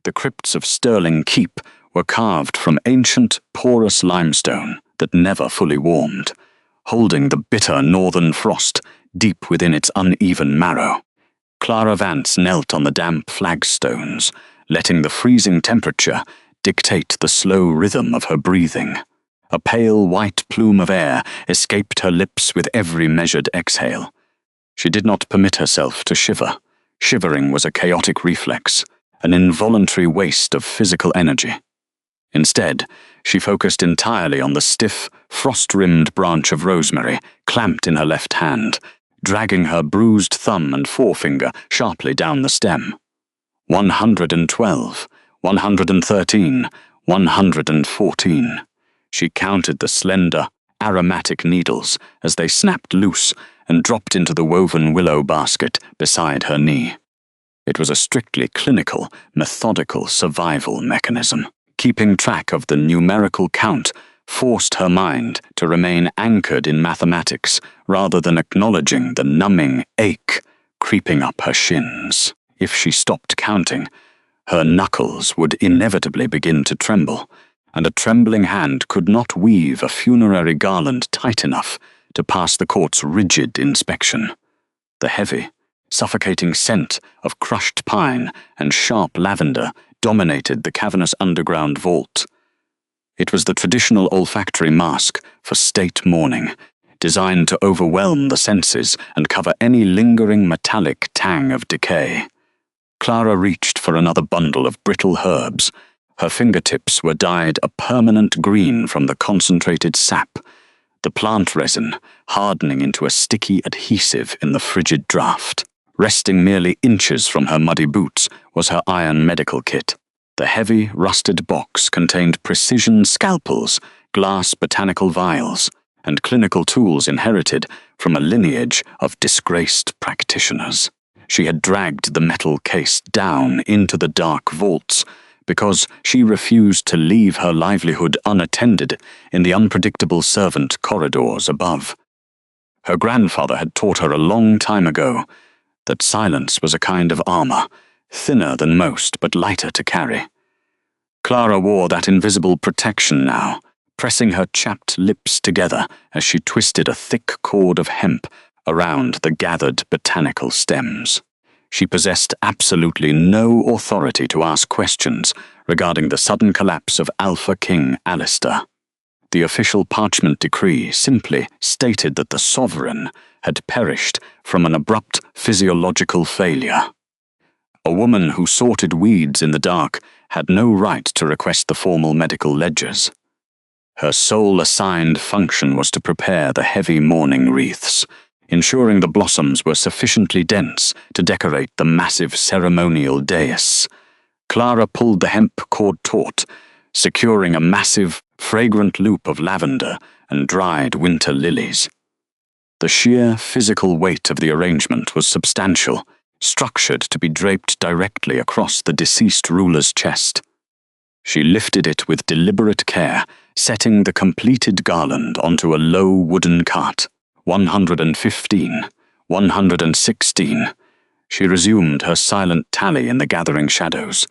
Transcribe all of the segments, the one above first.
The crypts of Stirling Keep were carved from ancient, porous limestone that never fully warmed, holding the bitter northern frost deep within its uneven marrow. Clara Vance knelt on the damp flagstones, letting the freezing temperature dictate the slow rhythm of her breathing. A pale white plume of air escaped her lips with every measured exhale. She did not permit herself to shiver. Shivering was a chaotic reflex, an involuntary waste of physical energy. Instead, she focused entirely on the stiff, frost-rimmed branch of rosemary clamped in her left hand, dragging her bruised thumb and forefinger sharply down the stem. 112, 113, 114. She counted the slender, aromatic needles as they snapped loose and dropped into the woven willow basket beside her knee. It was a strictly clinical, methodical survival mechanism. Keeping track of the numerical count forced her mind to remain anchored in mathematics rather than acknowledging the numbing ache creeping up her shins. If she stopped counting, her knuckles would inevitably begin to tremble, and a trembling hand could not weave a funerary garland tight enough to pass the court's rigid inspection. The heavy, suffocating scent of crushed pine and sharp lavender dominated the cavernous underground vault. It was the traditional olfactory mask for state mourning, designed to overwhelm the senses and cover any lingering metallic tang of decay. Clara reached for another bundle of brittle herbs. Her fingertips were dyed a permanent green from the concentrated sap, the plant resin hardening into a sticky adhesive in the frigid draught. Resting merely inches from her muddy boots was her iron medical kit. The heavy, rusted box contained precision scalpels, glass botanical vials, and clinical tools inherited from a lineage of disgraced practitioners. She had dragged the metal case down into the dark vaults because she refused to leave her livelihood unattended in the unpredictable servant corridors above. Her grandfather had taught her a long time ago that silence was a kind of armor, thinner than most but lighter to carry. Clara wore that invisible protection now, pressing her chapped lips together as she twisted a thick cord of hemp around the gathered botanical stems. She possessed absolutely no authority to ask questions regarding the sudden collapse of Alpha King Alistair. The official parchment decree simply stated that the sovereign had perished from an abrupt physiological failure. A woman who sorted weeds in the dark had no right to request the formal medical ledgers. Her sole assigned function was to prepare the heavy mourning wreaths, ensuring the blossoms were sufficiently dense to decorate the massive ceremonial dais. Clara pulled the hemp cord taut, securing a massive, fragrant loop of lavender and dried winter lilies. The sheer physical weight of the arrangement was substantial, structured to be draped directly across the deceased ruler's chest. She lifted it with deliberate care, setting the completed garland onto a low wooden cart. 115, 116. She resumed her silent tally in the gathering shadows.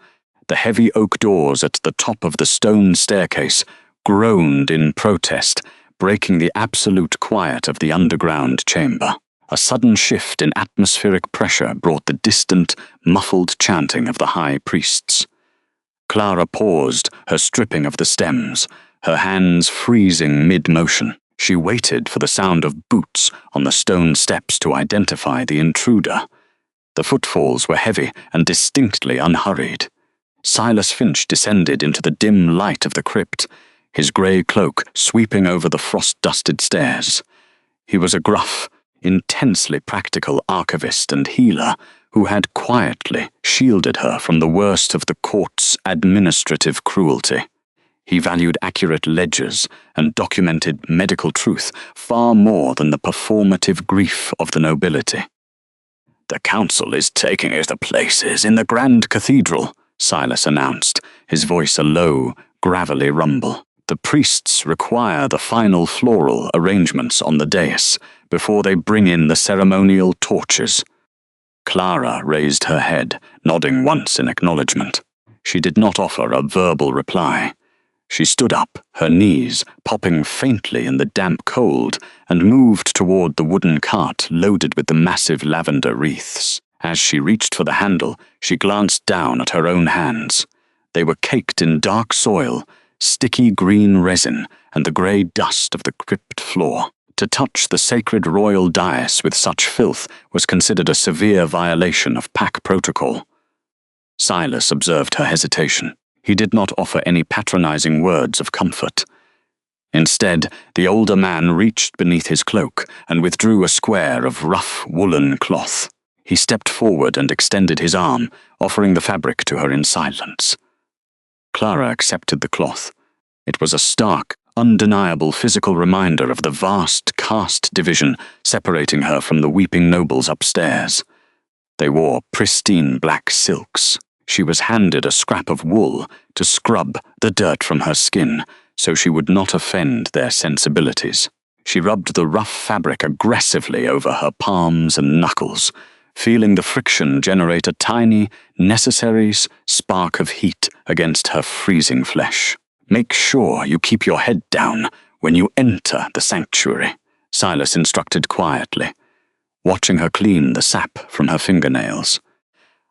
The heavy oak doors at the top of the stone staircase groaned in protest, breaking the absolute quiet of the underground chamber. A sudden shift in atmospheric pressure brought the distant, muffled chanting of the high priests. Clara paused, her stripping of the stems, her hands freezing mid-motion. She waited for the sound of boots on the stone steps to identify the intruder. The footfalls were heavy and distinctly unhurried. Silas Finch descended into the dim light of the crypt, his grey cloak sweeping over the frost-dusted stairs. He was a gruff, intensely practical archivist and healer who had quietly shielded her from the worst of the court's administrative cruelty. He valued accurate ledgers and documented medical truth far more than the performative grief of the nobility. "The council is taking us to places in the Grand Cathedral," Silas announced, his voice a low, gravelly rumble. "The priests require the final floral arrangements on the dais before they bring in the ceremonial torches." Clara raised her head, nodding once in acknowledgement. She did not offer a verbal reply. She stood up, her knees popping faintly in the damp cold, and moved toward the wooden cart loaded with the massive lavender wreaths. As she reached for the handle, she glanced down at her own hands. They were caked in dark soil, sticky green resin, and the grey dust of the crypt floor. To touch the sacred royal dais with such filth was considered a severe violation of pack protocol. Silas observed her hesitation. He did not offer any patronizing words of comfort. Instead, the older man reached beneath his cloak and withdrew a square of rough woolen cloth. He stepped forward and extended his arm, offering the fabric to her in silence. Clara accepted the cloth. It was a stark, undeniable physical reminder of the vast caste division separating her from the weeping nobles upstairs. They wore pristine black silks. She was handed a scrap of wool to scrub the dirt from her skin so she would not offend their sensibilities. She rubbed the rough fabric aggressively over her palms and knuckles, feeling the friction generate a tiny, necessary spark of heat against her freezing flesh. "Make sure you keep your head down when you enter the sanctuary," Silas instructed quietly, watching her clean the sap from her fingernails.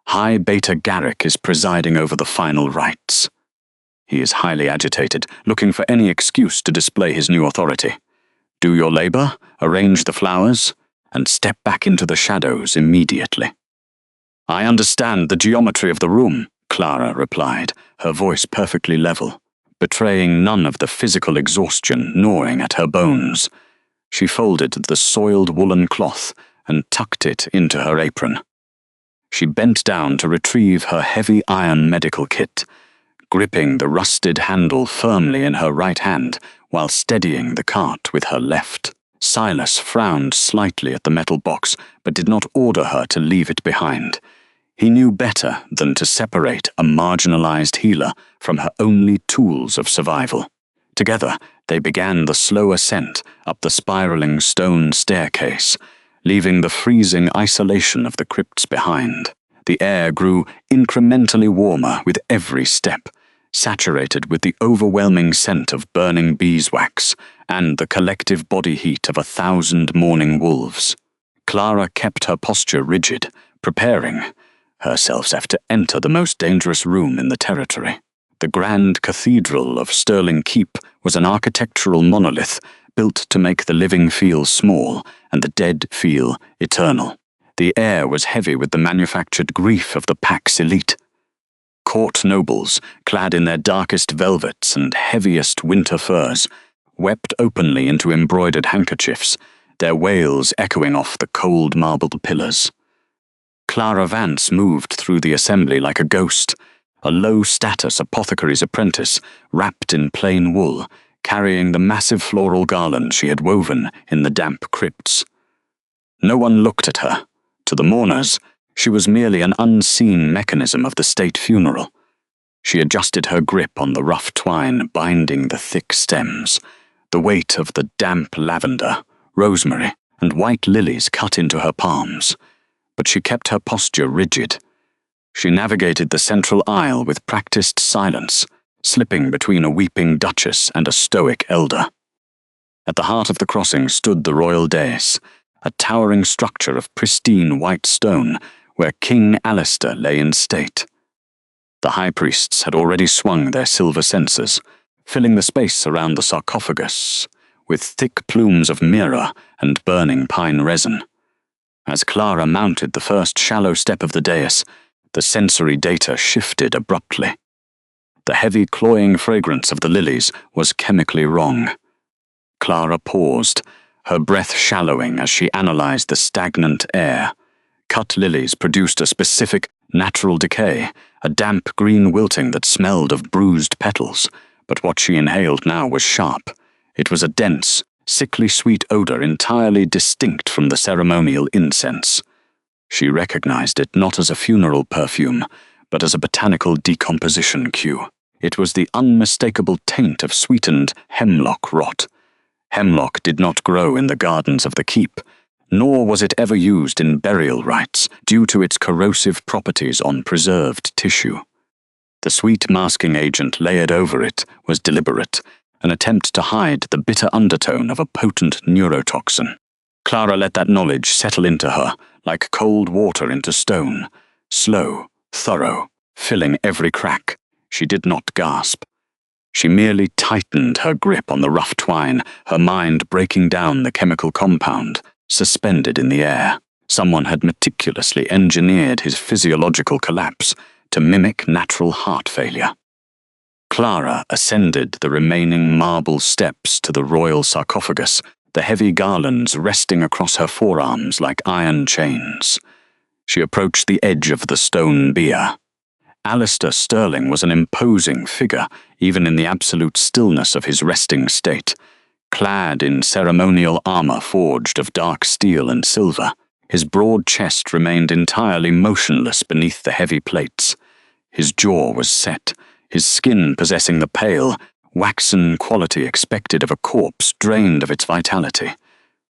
High Beta Garrick is presiding over the final rites. He is highly agitated, looking for any excuse to display his new authority. Do your labor, arrange the flowers, and step back into the shadows immediately. "I understand the geometry of the room," Clara replied, her voice perfectly level, betraying none of the physical exhaustion gnawing at her bones. She folded the soiled woolen cloth and tucked it into her apron. She bent down to retrieve her heavy iron medical kit, gripping the rusted handle firmly in her right hand while steadying the cart with her left. Silas frowned slightly at the metal box, but did not order her to leave it behind. He knew better than to separate a marginalized healer from her only tools of survival. Together, they began the slow ascent up the spiraling stone staircase, leaving the freezing isolation of the crypts behind. The air grew incrementally warmer with every step, saturated with the overwhelming scent of burning beeswax and the collective body heat of 1,000 mourning wolves. Clara kept her posture rigid, preparing herself to enter the most dangerous room in the territory. The grand cathedral of Stirling Keep was an architectural monolith built to make the living feel small and the dead feel eternal. The air was heavy with the manufactured grief of the pack's elite. Court nobles, clad in their darkest velvets and heaviest winter furs, wept openly into embroidered handkerchiefs, their wails echoing off the cold marbled pillars. Clara Vance moved through the assembly like a ghost, a low-status apothecary's apprentice, wrapped in plain wool, carrying the massive floral garland she had woven in the damp crypts. No one looked at her. To the mourners, she was merely an unseen mechanism of the state funeral. She adjusted her grip on the rough twine binding the thick stems, the weight of the damp lavender, rosemary, and white lilies cut into her palms, but she kept her posture rigid. She navigated the central aisle with practiced silence, slipping between a weeping duchess and a stoic elder. At the heart of the crossing stood the royal dais, a towering structure of pristine white stone where King Alistair lay in state. The high priests had already swung their silver censers, filling the space around the sarcophagus with thick plumes of myrrh and burning pine resin. As Clara mounted the first shallow step of the dais, the sensory data shifted abruptly. The heavy, cloying fragrance of the lilies was chemically wrong. Clara paused, her breath shallowing as she analyzed the stagnant air. Cut lilies produced a specific, natural decay, a damp green wilting that smelled of bruised petals, but what she inhaled now was sharp. It was a dense, sickly sweet odor entirely distinct from the ceremonial incense. She recognized it not as a funeral perfume, but as a botanical decomposition cue. It was the unmistakable taint of sweetened hemlock rot. Hemlock did not grow in the gardens of the keep, nor was it ever used in burial rites due to its corrosive properties on preserved tissue. The sweet masking agent layered over it was deliberate, an attempt to hide the bitter undertone of a potent neurotoxin. Clara let that knowledge settle into her, like cold water into stone, slow, thorough, filling every crack. She did not gasp. She merely tightened her grip on the rough twine, her mind breaking down the chemical compound, suspended in the air. Someone had meticulously engineered his physiological collapse to mimic natural heart failure. Clara ascended the remaining marble steps to the royal sarcophagus, the heavy garlands resting across her forearms like iron chains. She approached the edge of the stone bier. Alistair Sterling was an imposing figure, even in the absolute stillness of his resting state. Clad in ceremonial armor forged of dark steel and silver, his broad chest remained entirely motionless beneath the heavy plates. His jaw was set, his skin possessing the pale, waxen quality expected of a corpse drained of its vitality.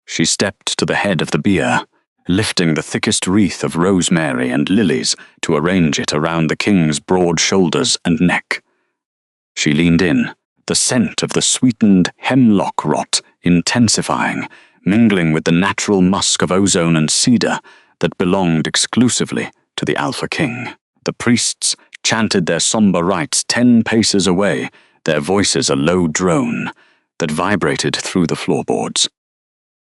She stepped to the head of the bier, lifting the thickest wreath of rosemary and lilies to arrange it around the king's broad shoulders and neck. She leaned in, the scent of the sweetened hemlock rot intensifying, mingling with the natural musk of ozone and cedar that belonged exclusively to the Alpha King. The priests chanted their somber rites 10 paces away, their voices a low drone that vibrated through the floorboards.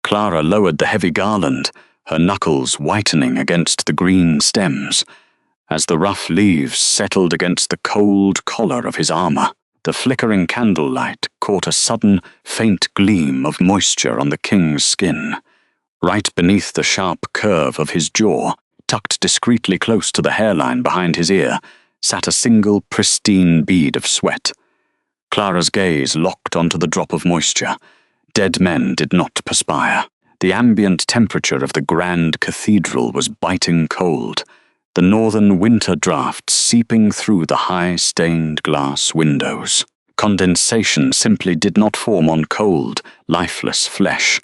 Clara lowered the heavy garland, her knuckles whitening against the green stems. As the rough leaves settled against the cold collar of his armor, the flickering candlelight caught a sudden, faint gleam of moisture on the king's skin. Right beneath the sharp curve of his jaw, tucked discreetly close to the hairline behind his ear, sat a single pristine bead of sweat. Clara's gaze locked onto the drop of moisture. Dead men did not perspire. The ambient temperature of the grand cathedral was biting cold, the northern winter draught seeping through the high stained glass windows. Condensation simply did not form on cold, lifeless flesh.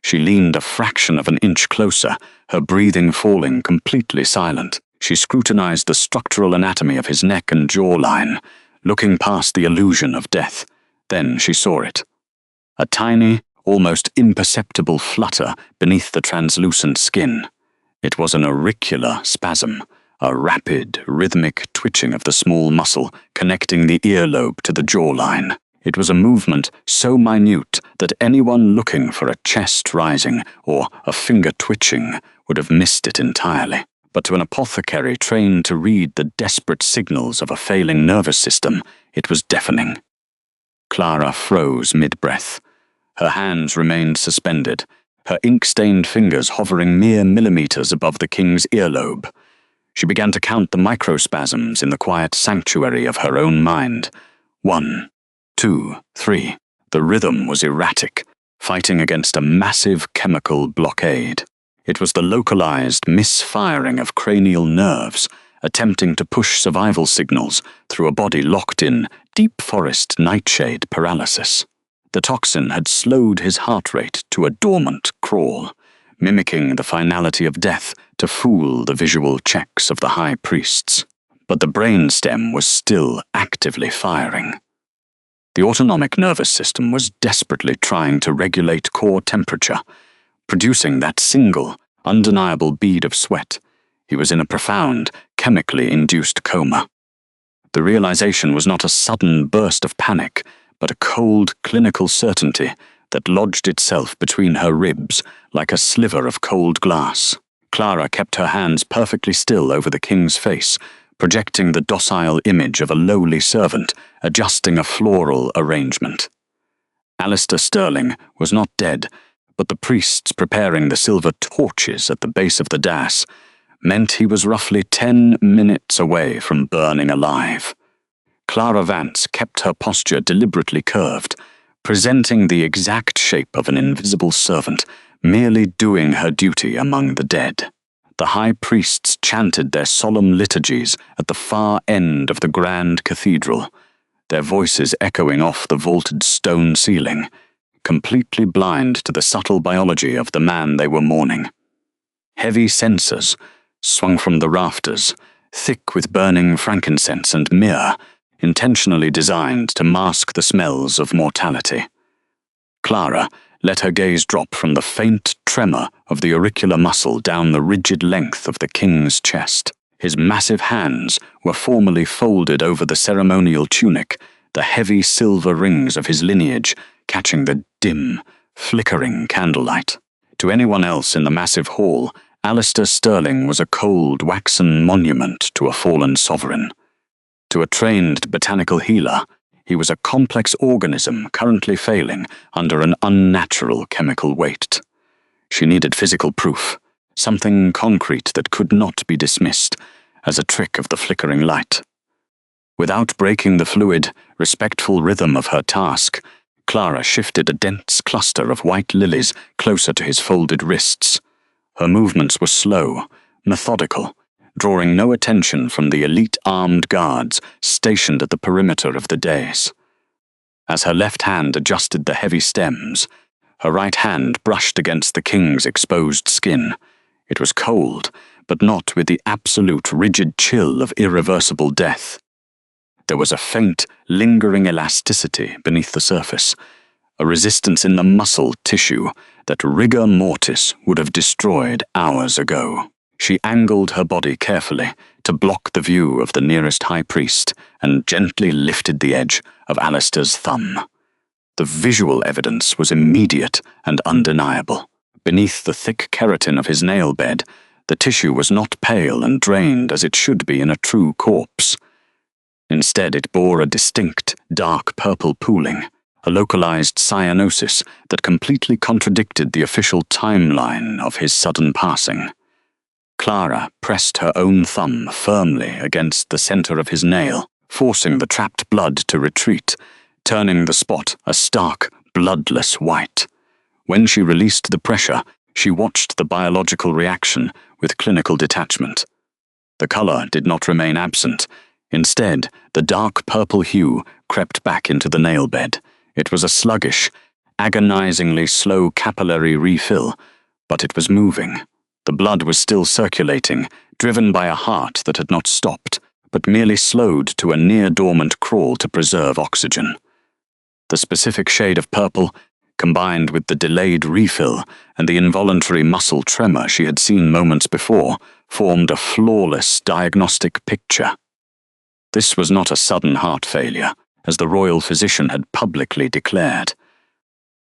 She leaned a fraction of an inch closer, her breathing falling completely silent. She scrutinized the structural anatomy of his neck and jawline, looking past the illusion of death. Then she saw it. A tiny, almost imperceptible flutter beneath the translucent skin. It was an auricular spasm, a rapid, rhythmic twitching of the small muscle connecting the earlobe to the jawline. It was a movement so minute that anyone looking for a chest rising or a finger twitching would have missed it entirely. But to an apothecary trained to read the desperate signals of a failing nervous system, it was deafening. Clara froze mid-breath. Her hands remained suspended, her ink-stained fingers hovering mere millimeters above the king's earlobe. She began to count the microspasms in the quiet sanctuary of her own mind. 1, 2, 3. The rhythm was erratic, fighting against a massive chemical blockade. It was the localized misfiring of cranial nerves, attempting to push survival signals through a body locked in deep forest nightshade paralysis. The toxin had slowed his heart rate to a dormant crawl, mimicking the finality of death to fool the visual checks of the high priests. But the brainstem was still actively firing. The autonomic nervous system was desperately trying to regulate core temperature, producing that single, undeniable bead of sweat. He was in a profound, chemically induced coma. The realization was not a sudden burst of panic, but a cold, clinical certainty that lodged itself between her ribs like a sliver of cold glass. Clara kept her hands perfectly still over the king's face, projecting the docile image of a lowly servant adjusting a floral arrangement. Alistair Sterling was not dead, but the priests preparing the silver torches at the base of the dais meant he was roughly 10 minutes away from burning alive. Clara Vance kept her posture deliberately curved, presenting the exact shape of an invisible servant, merely doing her duty among the dead. The high priests chanted their solemn liturgies at the far end of the grand cathedral, their voices echoing off the vaulted stone ceiling, completely blind to the subtle biology of the man they were mourning. Heavy censers swung from the rafters, thick with burning frankincense and myrrh, intentionally designed to mask the smells of mortality. Clara let her gaze drop from the faint tremor of the auricular muscle down the rigid length of the king's chest. His massive hands were formally folded over the ceremonial tunic, the heavy silver rings of his lineage catching the dim, flickering candlelight. To anyone else in the massive hall, Alistair Sterling was a cold, waxen monument to a fallen sovereign. To a trained botanical healer, he was a complex organism currently failing under an unnatural chemical weight. She needed physical proof, something concrete that could not be dismissed as a trick of the flickering light. Without breaking the fluid, respectful rhythm of her task, Clara shifted a dense cluster of white lilies closer to his folded wrists. Her movements were slow, methodical, drawing no attention from the elite armed guards stationed at the perimeter of the dais. As her left hand adjusted the heavy stems, her right hand brushed against the king's exposed skin. It was cold, but not with the absolute rigid chill of irreversible death. There was a faint, lingering elasticity beneath the surface, a resistance in the muscle tissue that rigor mortis would have destroyed hours ago. She angled her body carefully to block the view of the nearest high priest and gently lifted the edge of Alistair's thumb. The visual evidence was immediate and undeniable. Beneath the thick keratin of his nail bed, the tissue was not pale and drained as it should be in a true corpse. Instead, it bore a distinct, dark purple pooling, a localized cyanosis that completely contradicted the official timeline of his sudden passing. Clara pressed her own thumb firmly against the center of his nail, forcing the trapped blood to retreat, turning the spot a stark, bloodless white. When she released the pressure, she watched the biological reaction with clinical detachment. The color did not remain absent. Instead, the dark purple hue crept back into the nail bed. It was a sluggish, agonizingly slow capillary refill, but it was moving. The blood was still circulating, driven by a heart that had not stopped, but merely slowed to a near-dormant crawl to preserve oxygen. The specific shade of purple, combined with the delayed refill and the involuntary muscle tremor she had seen moments before, formed a flawless diagnostic picture. This was not a sudden heart failure, as the royal physician had publicly declared.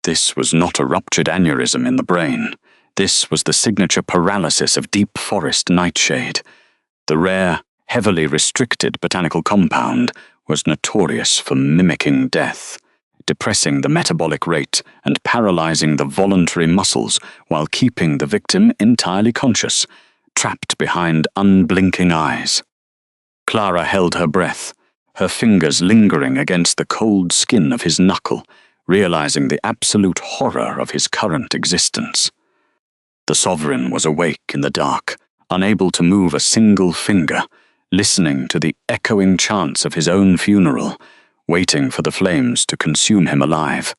This was not a ruptured aneurysm in the brain. This was the signature paralysis of deep forest nightshade. The rare, heavily restricted botanical compound was notorious for mimicking death, depressing the metabolic rate and paralyzing the voluntary muscles while keeping the victim entirely conscious, trapped behind unblinking eyes. Clara held her breath, her fingers lingering against the cold skin of his knuckle, realizing the absolute horror of his current existence. The sovereign was awake in the dark, unable to move a single finger, listening to the echoing chants of his own funeral, waiting for the flames to consume him alive.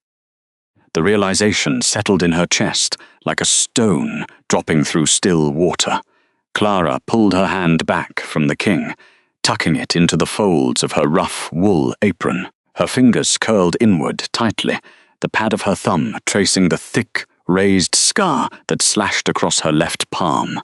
The realization settled in her chest like a stone dropping through still water. Clara pulled her hand back from the king, tucking it into the folds of her rough wool apron. Her fingers curled inward tightly, the pad of her thumb tracing the thick, raised scar that slashed across her left palm.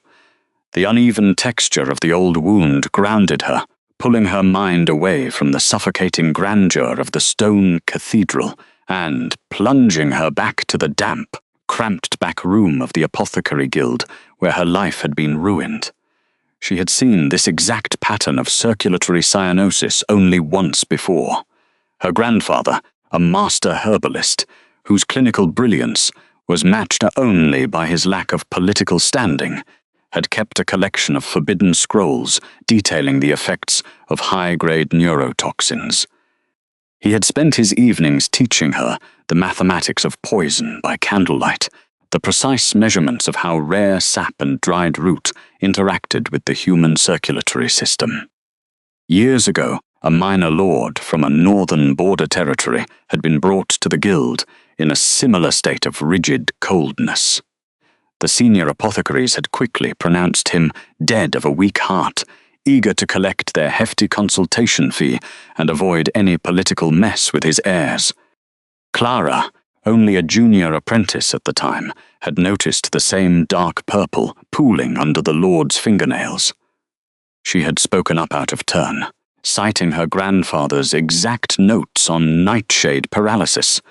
The uneven texture of the old wound grounded her, pulling her mind away from the suffocating grandeur of the stone cathedral and plunging her back to the damp, cramped back room of the apothecary guild where her life had been ruined. She had seen this exact pattern of circulatory cyanosis only once before. Her grandfather, a master herbalist, whose clinical brilliance was matched only by his lack of political standing, had kept a collection of forbidden scrolls detailing the effects of high-grade neurotoxins. He had spent his evenings teaching her the mathematics of poison by candlelight, the precise measurements of how rare sap and dried root interacted with the human circulatory system. Years ago, a minor lord from a northern border territory had been brought to the guild in a similar state of rigid coldness. The senior apothecaries had quickly pronounced him dead of a weak heart, eager to collect their hefty consultation fee and avoid any political mess with his heirs. Clara, only a junior apprentice at the time, had noticed the same dark purple pooling under the Lord's fingernails. She had spoken up out of turn, citing her grandfather's exact notes on nightshade paralysis,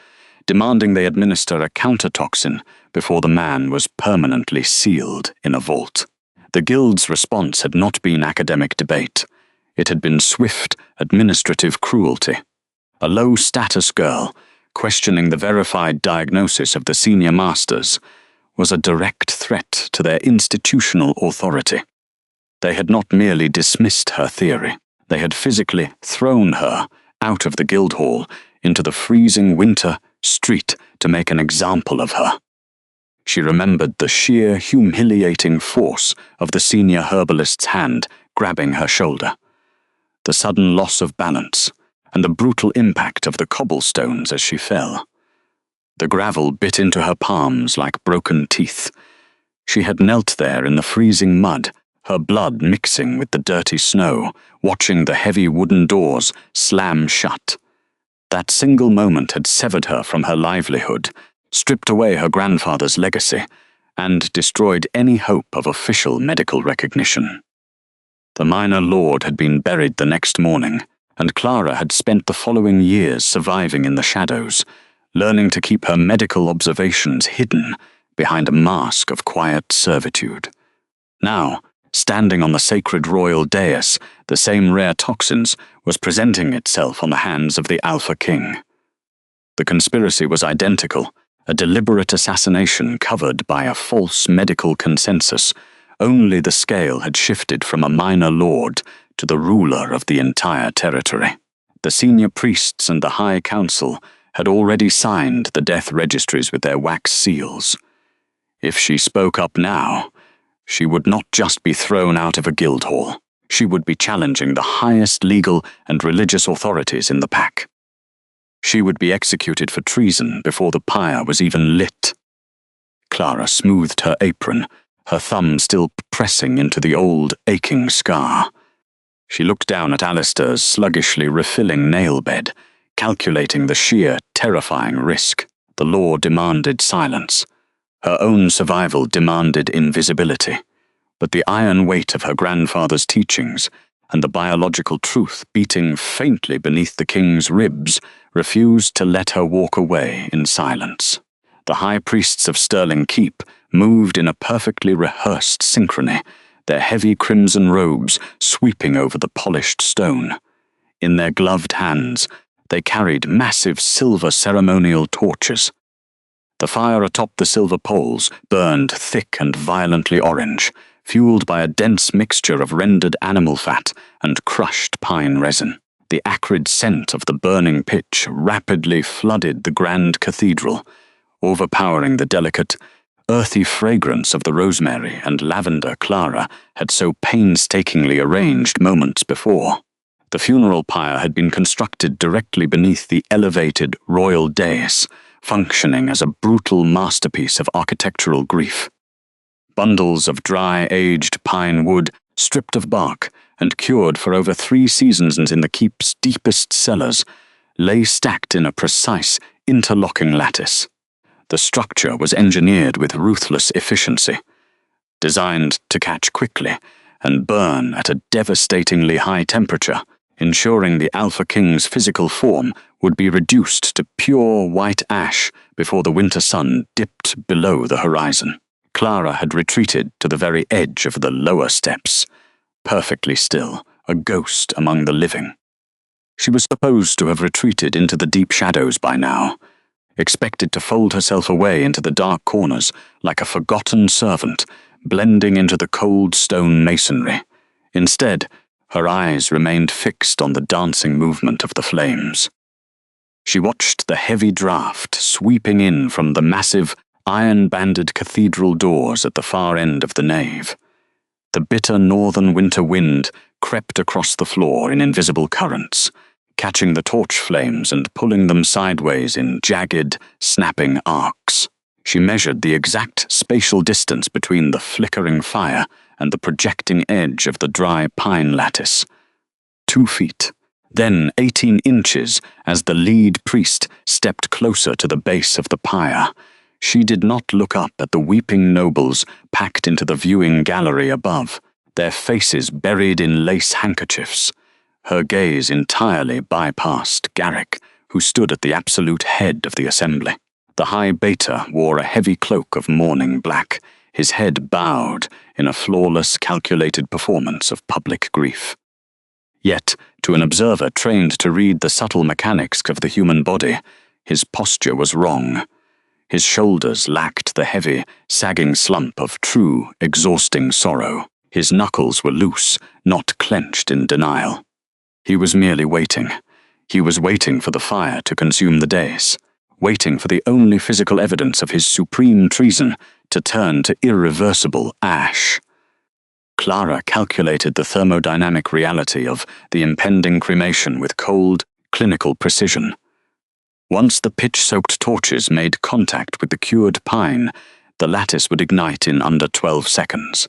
demanding they administer a countertoxin before the man was permanently sealed in a vault. The Guild's response had not been academic debate. It had been swift, administrative cruelty. A low-status girl, questioning the verified diagnosis of the senior masters, was a direct threat to their institutional authority. They had not merely dismissed her theory, they had physically thrown her out of the Guildhall into the freezing winter street to make an example of her. She remembered the sheer humiliating force of the senior herbalist's hand grabbing her shoulder, the sudden loss of balance, and the brutal impact of the cobblestones as she fell. The gravel bit into her palms like broken teeth. She had knelt there in the freezing mud, her blood mixing with the dirty snow, watching the heavy wooden doors slam shut. That single moment had severed her from her livelihood, stripped away her grandfather's legacy, and destroyed any hope of official medical recognition. The minor lord had been buried the next morning, and Clara had spent the following years surviving in the shadows, learning to keep her medical observations hidden behind a mask of quiet servitude. Now, standing on the sacred royal dais, the same rare toxins was presenting itself on the hands of the Alpha King. The conspiracy was identical, a deliberate assassination covered by a false medical consensus. Only the scale had shifted from a minor lord to the ruler of the entire territory. The senior priests and the High Council had already signed the death registries with their wax seals. If she spoke up now, she would not just be thrown out of a guild hall. She would be challenging the highest legal and religious authorities in the pack. She would be executed for treason before the pyre was even lit. Clara smoothed her apron, her thumb still pressing into the old, aching scar. She looked down at Alistair's sluggishly refilling nail bed, calculating the sheer, terrifying risk. The law demanded silence. Her own survival demanded invisibility. But the iron weight of her grandfather's teachings and the biological truth beating faintly beneath the king's ribs refused to let her walk away in silence. The high priests of Stirling Keep moved in a perfectly rehearsed synchrony, their heavy crimson robes sweeping over the polished stone. In their gloved hands, they carried massive silver ceremonial torches. The fire atop the silver poles burned thick and violently orange, fueled by a dense mixture of rendered animal fat and crushed pine resin. The acrid scent of the burning pitch rapidly flooded the grand cathedral, overpowering the delicate, earthy fragrance of the rosemary and lavender Clara had so painstakingly arranged moments before. The funeral pyre had been constructed directly beneath the elevated royal dais, functioning as a brutal masterpiece of architectural grief. Bundles of dry, aged pine wood, stripped of bark and cured for over 3 seasons in the keep's deepest cellars, lay stacked in a precise, interlocking lattice. The structure was engineered with ruthless efficiency, designed to catch quickly and burn at a devastatingly high temperature, ensuring the Alpha King's physical form would be reduced to pure white ash before the winter sun dipped below the horizon. Clara had retreated to the very edge of the lower steps, perfectly still, a ghost among the living. She was supposed to have retreated into the deep shadows by now, expected to fold herself away into the dark corners like a forgotten servant, blending into the cold stone masonry. Instead, her eyes remained fixed on the dancing movement of the flames. She watched the heavy draft sweeping in from the massive, iron-banded cathedral doors at the far end of the nave. The bitter northern winter wind crept across the floor in invisible currents, catching the torch flames and pulling them sideways in jagged, snapping arcs. She measured the exact spatial distance between the flickering fire and the projecting edge of the dry pine lattice. 2 feet, then 18 inches as the lead priest stepped closer to the base of the pyre. She did not look up at the weeping nobles packed into the viewing gallery above, their faces buried in lace handkerchiefs. Her gaze entirely bypassed Garrick, who stood at the absolute head of the assembly. The High Beta wore a heavy cloak of mourning black, his head bowed in a flawless, calculated performance of public grief. Yet, to an observer trained to read the subtle mechanics of the human body, his posture was wrong. His shoulders lacked the heavy, sagging slump of true, exhausting sorrow. His knuckles were loose, not clenched in denial. He was merely waiting. He was waiting for the fire to consume the dais, waiting for the only physical evidence of his supreme treason to turn to irreversible ash. Clara calculated the thermodynamic reality of the impending cremation with cold, clinical precision. Once the pitch-soaked torches made contact with the cured pine, the lattice would ignite in under 12 seconds.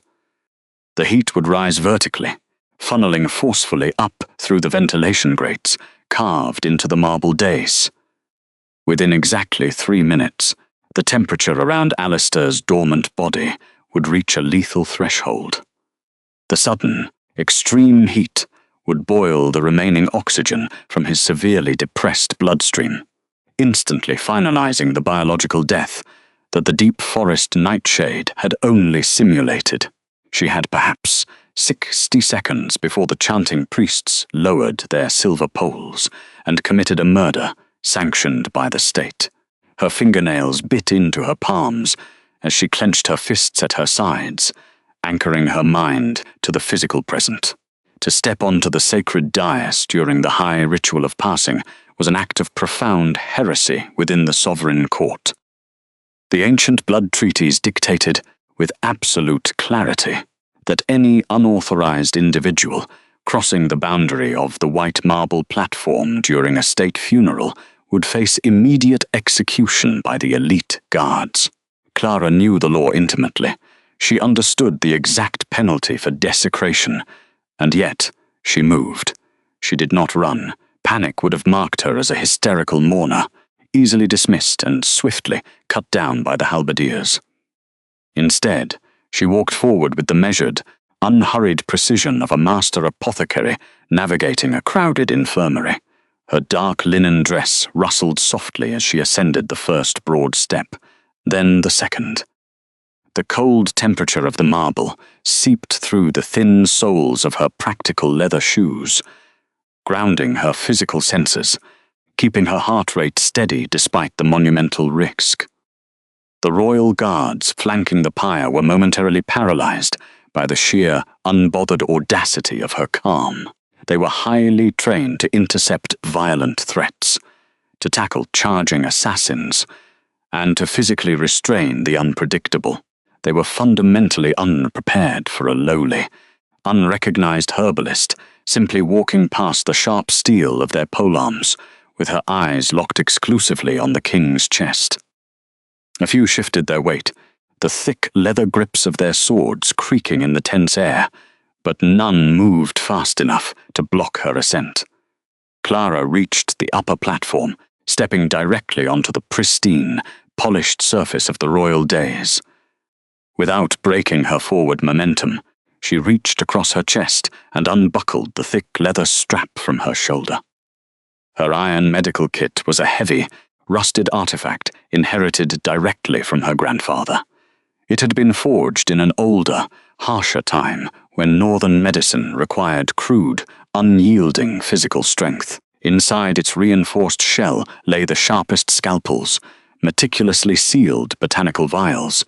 The heat would rise vertically, funneling forcefully up through the ventilation grates, carved into the marble dais. Within exactly 3 minutes, the temperature around Alistair's dormant body would reach a lethal threshold. The sudden, extreme heat would boil the remaining oxygen from his severely depressed bloodstream, instantly finalizing the biological death that the deep forest nightshade had only simulated. She had perhaps 60 seconds before the chanting priests lowered their silver poles and committed a murder sanctioned by the state. Her fingernails bit into her palms as she clenched her fists at her sides, anchoring her mind to the physical present. To step onto the sacred dais during the high ritual of passing was an act of profound heresy within the sovereign court. The ancient blood treaties dictated, with absolute clarity, that any unauthorized individual crossing the boundary of the white marble platform during a state funeral would face immediate execution by the elite guards. Clara knew the law intimately. She understood the exact penalty for desecration, and yet she moved. She did not run. Panic would have marked her as a hysterical mourner, easily dismissed and swiftly cut down by the halberdiers. Instead, she walked forward with the measured, unhurried precision of a master apothecary navigating a crowded infirmary. Her dark linen dress rustled softly as she ascended the first broad step, then the second. The cold temperature of the marble seeped through the thin soles of her practical leather shoes, grounding her physical senses, keeping her heart rate steady despite the monumental risk. The royal guards flanking the pyre were momentarily paralyzed by the sheer, unbothered audacity of her calm. They were highly trained to intercept violent threats, to tackle charging assassins, and to physically restrain the unpredictable. They were fundamentally unprepared for a lowly, unrecognized herbalist simply walking past the sharp steel of their polearms, with her eyes locked exclusively on the king's chest. A few shifted their weight, the thick leather grips of their swords creaking in the tense air, but none moved fast enough to block her ascent. Clara reached the upper platform, stepping directly onto the pristine, polished surface of the royal dais. Without breaking her forward momentum, she reached across her chest and unbuckled the thick leather strap from her shoulder. Her iron medical kit was a heavy, rusted artifact inherited directly from her grandfather. It had been forged in an older, harsher time when northern medicine required crude, unyielding physical strength. Inside its reinforced shell lay the sharpest scalpels, meticulously sealed botanical vials,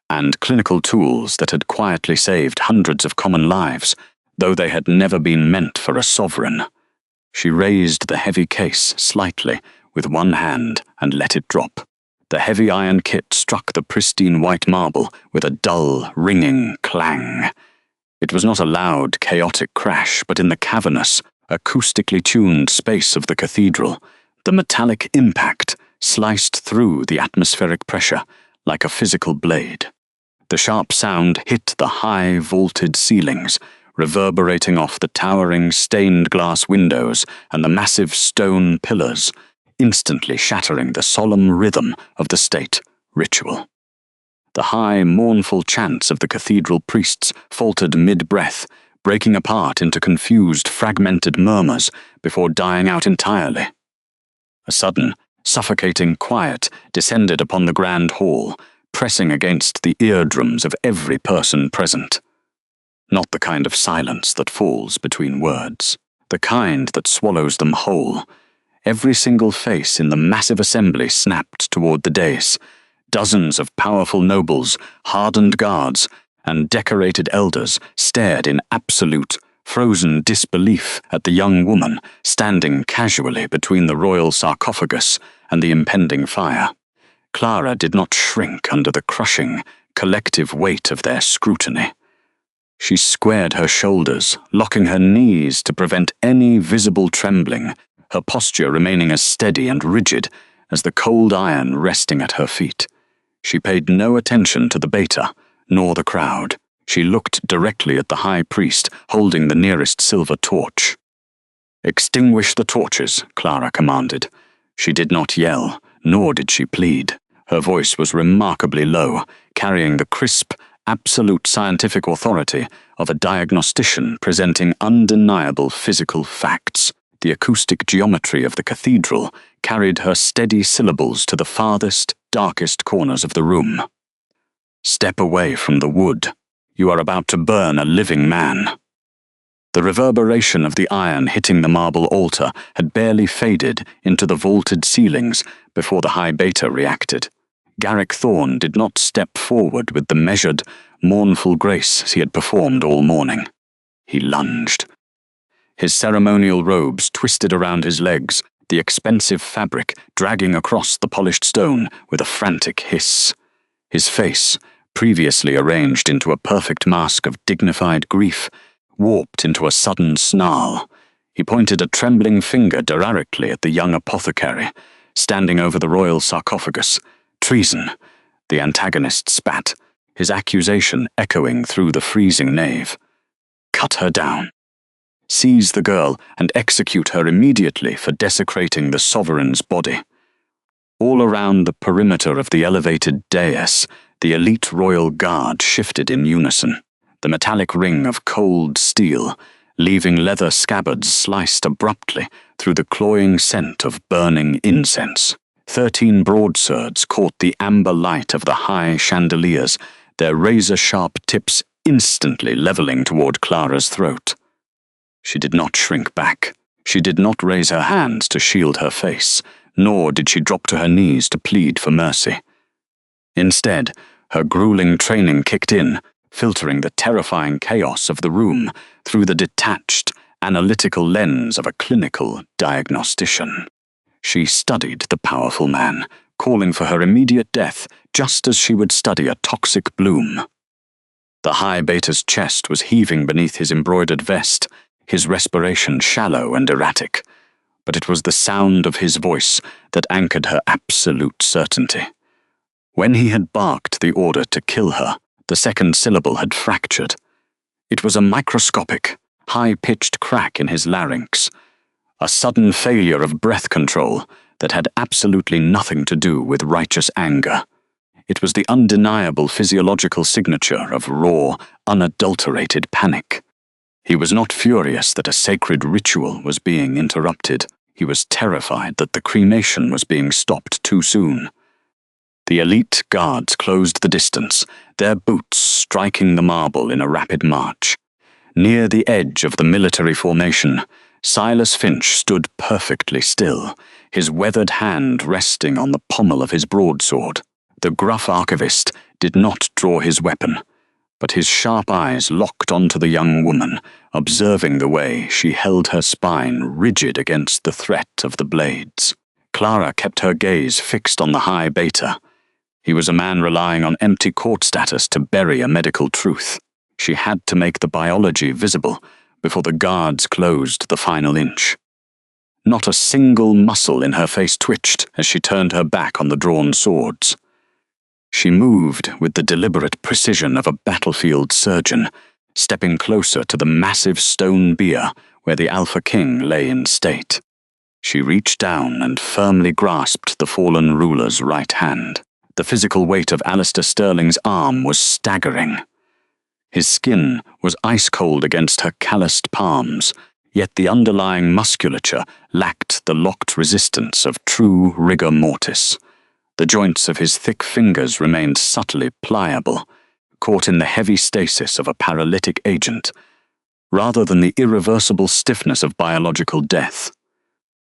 and clinical tools that had quietly saved hundreds of common lives, though they had never been meant for a sovereign. She raised the heavy case slightly with one hand and let it drop. The heavy iron kit struck the pristine white marble with a dull, ringing clang. It was not a loud, chaotic crash, but in the cavernous, acoustically tuned space of the cathedral, the metallic impact sliced through the atmospheric pressure like a physical blade. The sharp sound hit the high, vaulted ceilings, reverberating off the towering stained glass windows and the massive stone pillars, instantly shattering the solemn rhythm of the state ritual. The high, mournful chants of the cathedral priests faltered mid-breath, breaking apart into confused, fragmented murmurs before dying out entirely. A sudden, suffocating quiet descended upon the grand hall, pressing against the eardrums of every person present. Not the kind of silence that falls between words, the kind that swallows them whole. Every single face in the massive assembly snapped toward the dais. Dozens of powerful nobles, hardened guards, and decorated elders stared in absolute, frozen disbelief at the young woman standing casually between the royal sarcophagus and the impending fire. Clara did not shrink under the crushing, collective weight of their scrutiny. She squared her shoulders, locking her knees to prevent any visible trembling, her posture remaining as steady and rigid as the cold iron resting at her feet. She paid no attention to the beta, nor the crowd. She looked directly at the high priest, holding the nearest silver torch. "Extinguish the torches," Clara commanded. She did not yell, nor did she plead. Her voice was remarkably low, carrying the crisp, absolute scientific authority of a diagnostician presenting undeniable physical facts. The acoustic geometry of the cathedral carried her steady syllables to the farthest, darkest corners of the room. "Step away from the wood. You are about to burn a living man." The reverberation of the iron hitting the marble altar had barely faded into the vaulted ceilings before the high beta reacted. Garrick Thorne did not step forward with the measured, mournful grace he had performed all morning. He lunged. His ceremonial robes twisted around his legs, the expensive fabric dragging across the polished stone with a frantic hiss. His face, previously arranged into a perfect mask of dignified grief, warped into a sudden snarl. He pointed a trembling finger directly at the young apothecary, standing over the royal sarcophagus. "Treason," the antagonist spat, his accusation echoing through the freezing nave. "Cut her down. Seize the girl and execute her immediately for desecrating the sovereign's body." All around the perimeter of the elevated dais, the elite royal guard shifted in unison, the metallic ring of cold steel, leaving leather scabbards sliced abruptly through the cloying scent of burning incense. 13 broadswords caught the amber light of the high chandeliers, their razor-sharp tips instantly leveling toward Clara's throat. She did not shrink back. She did not raise her hands to shield her face, nor did she drop to her knees to plead for mercy. Instead, her grueling training kicked in, filtering the terrifying chaos of the room through the detached, analytical lens of a clinical diagnostician. She studied the powerful man, calling for her immediate death just as she would study a toxic bloom. The high beta's chest was heaving beneath his embroidered vest, his respiration shallow and erratic, but it was the sound of his voice that anchored her absolute certainty. When he had barked the order to kill her, the second syllable had fractured. It was a microscopic, high-pitched crack in his larynx, a sudden failure of breath control that had absolutely nothing to do with righteous anger. It was the undeniable physiological signature of raw, unadulterated panic. He was not furious that a sacred ritual was being interrupted. He was terrified that the cremation was being stopped too soon. The elite guards closed the distance, their boots striking the marble in a rapid march. Near the edge of the military formation, Silas Finch stood perfectly still, his weathered hand resting on the pommel of his broadsword. The gruff archivist did not draw his weapon, but his sharp eyes locked onto the young woman, observing the way she held her spine rigid against the threat of the blades. Clara kept her gaze fixed on the high beta. He was a man relying on empty court status to bury a medical truth. She had to make the biology visible before the guards closed the final inch. Not a single muscle in her face twitched as she turned her back on the drawn swords. She moved with the deliberate precision of a battlefield surgeon, stepping closer to the massive stone bier where the Alpha King lay in state. She reached down and firmly grasped the fallen ruler's right hand. The physical weight of Alistair Sterling's arm was staggering. His skin was ice-cold against her calloused palms, yet the underlying musculature lacked the locked resistance of true rigor mortis. The joints of his thick fingers remained subtly pliable, caught in the heavy stasis of a paralytic agent, rather than the irreversible stiffness of biological death.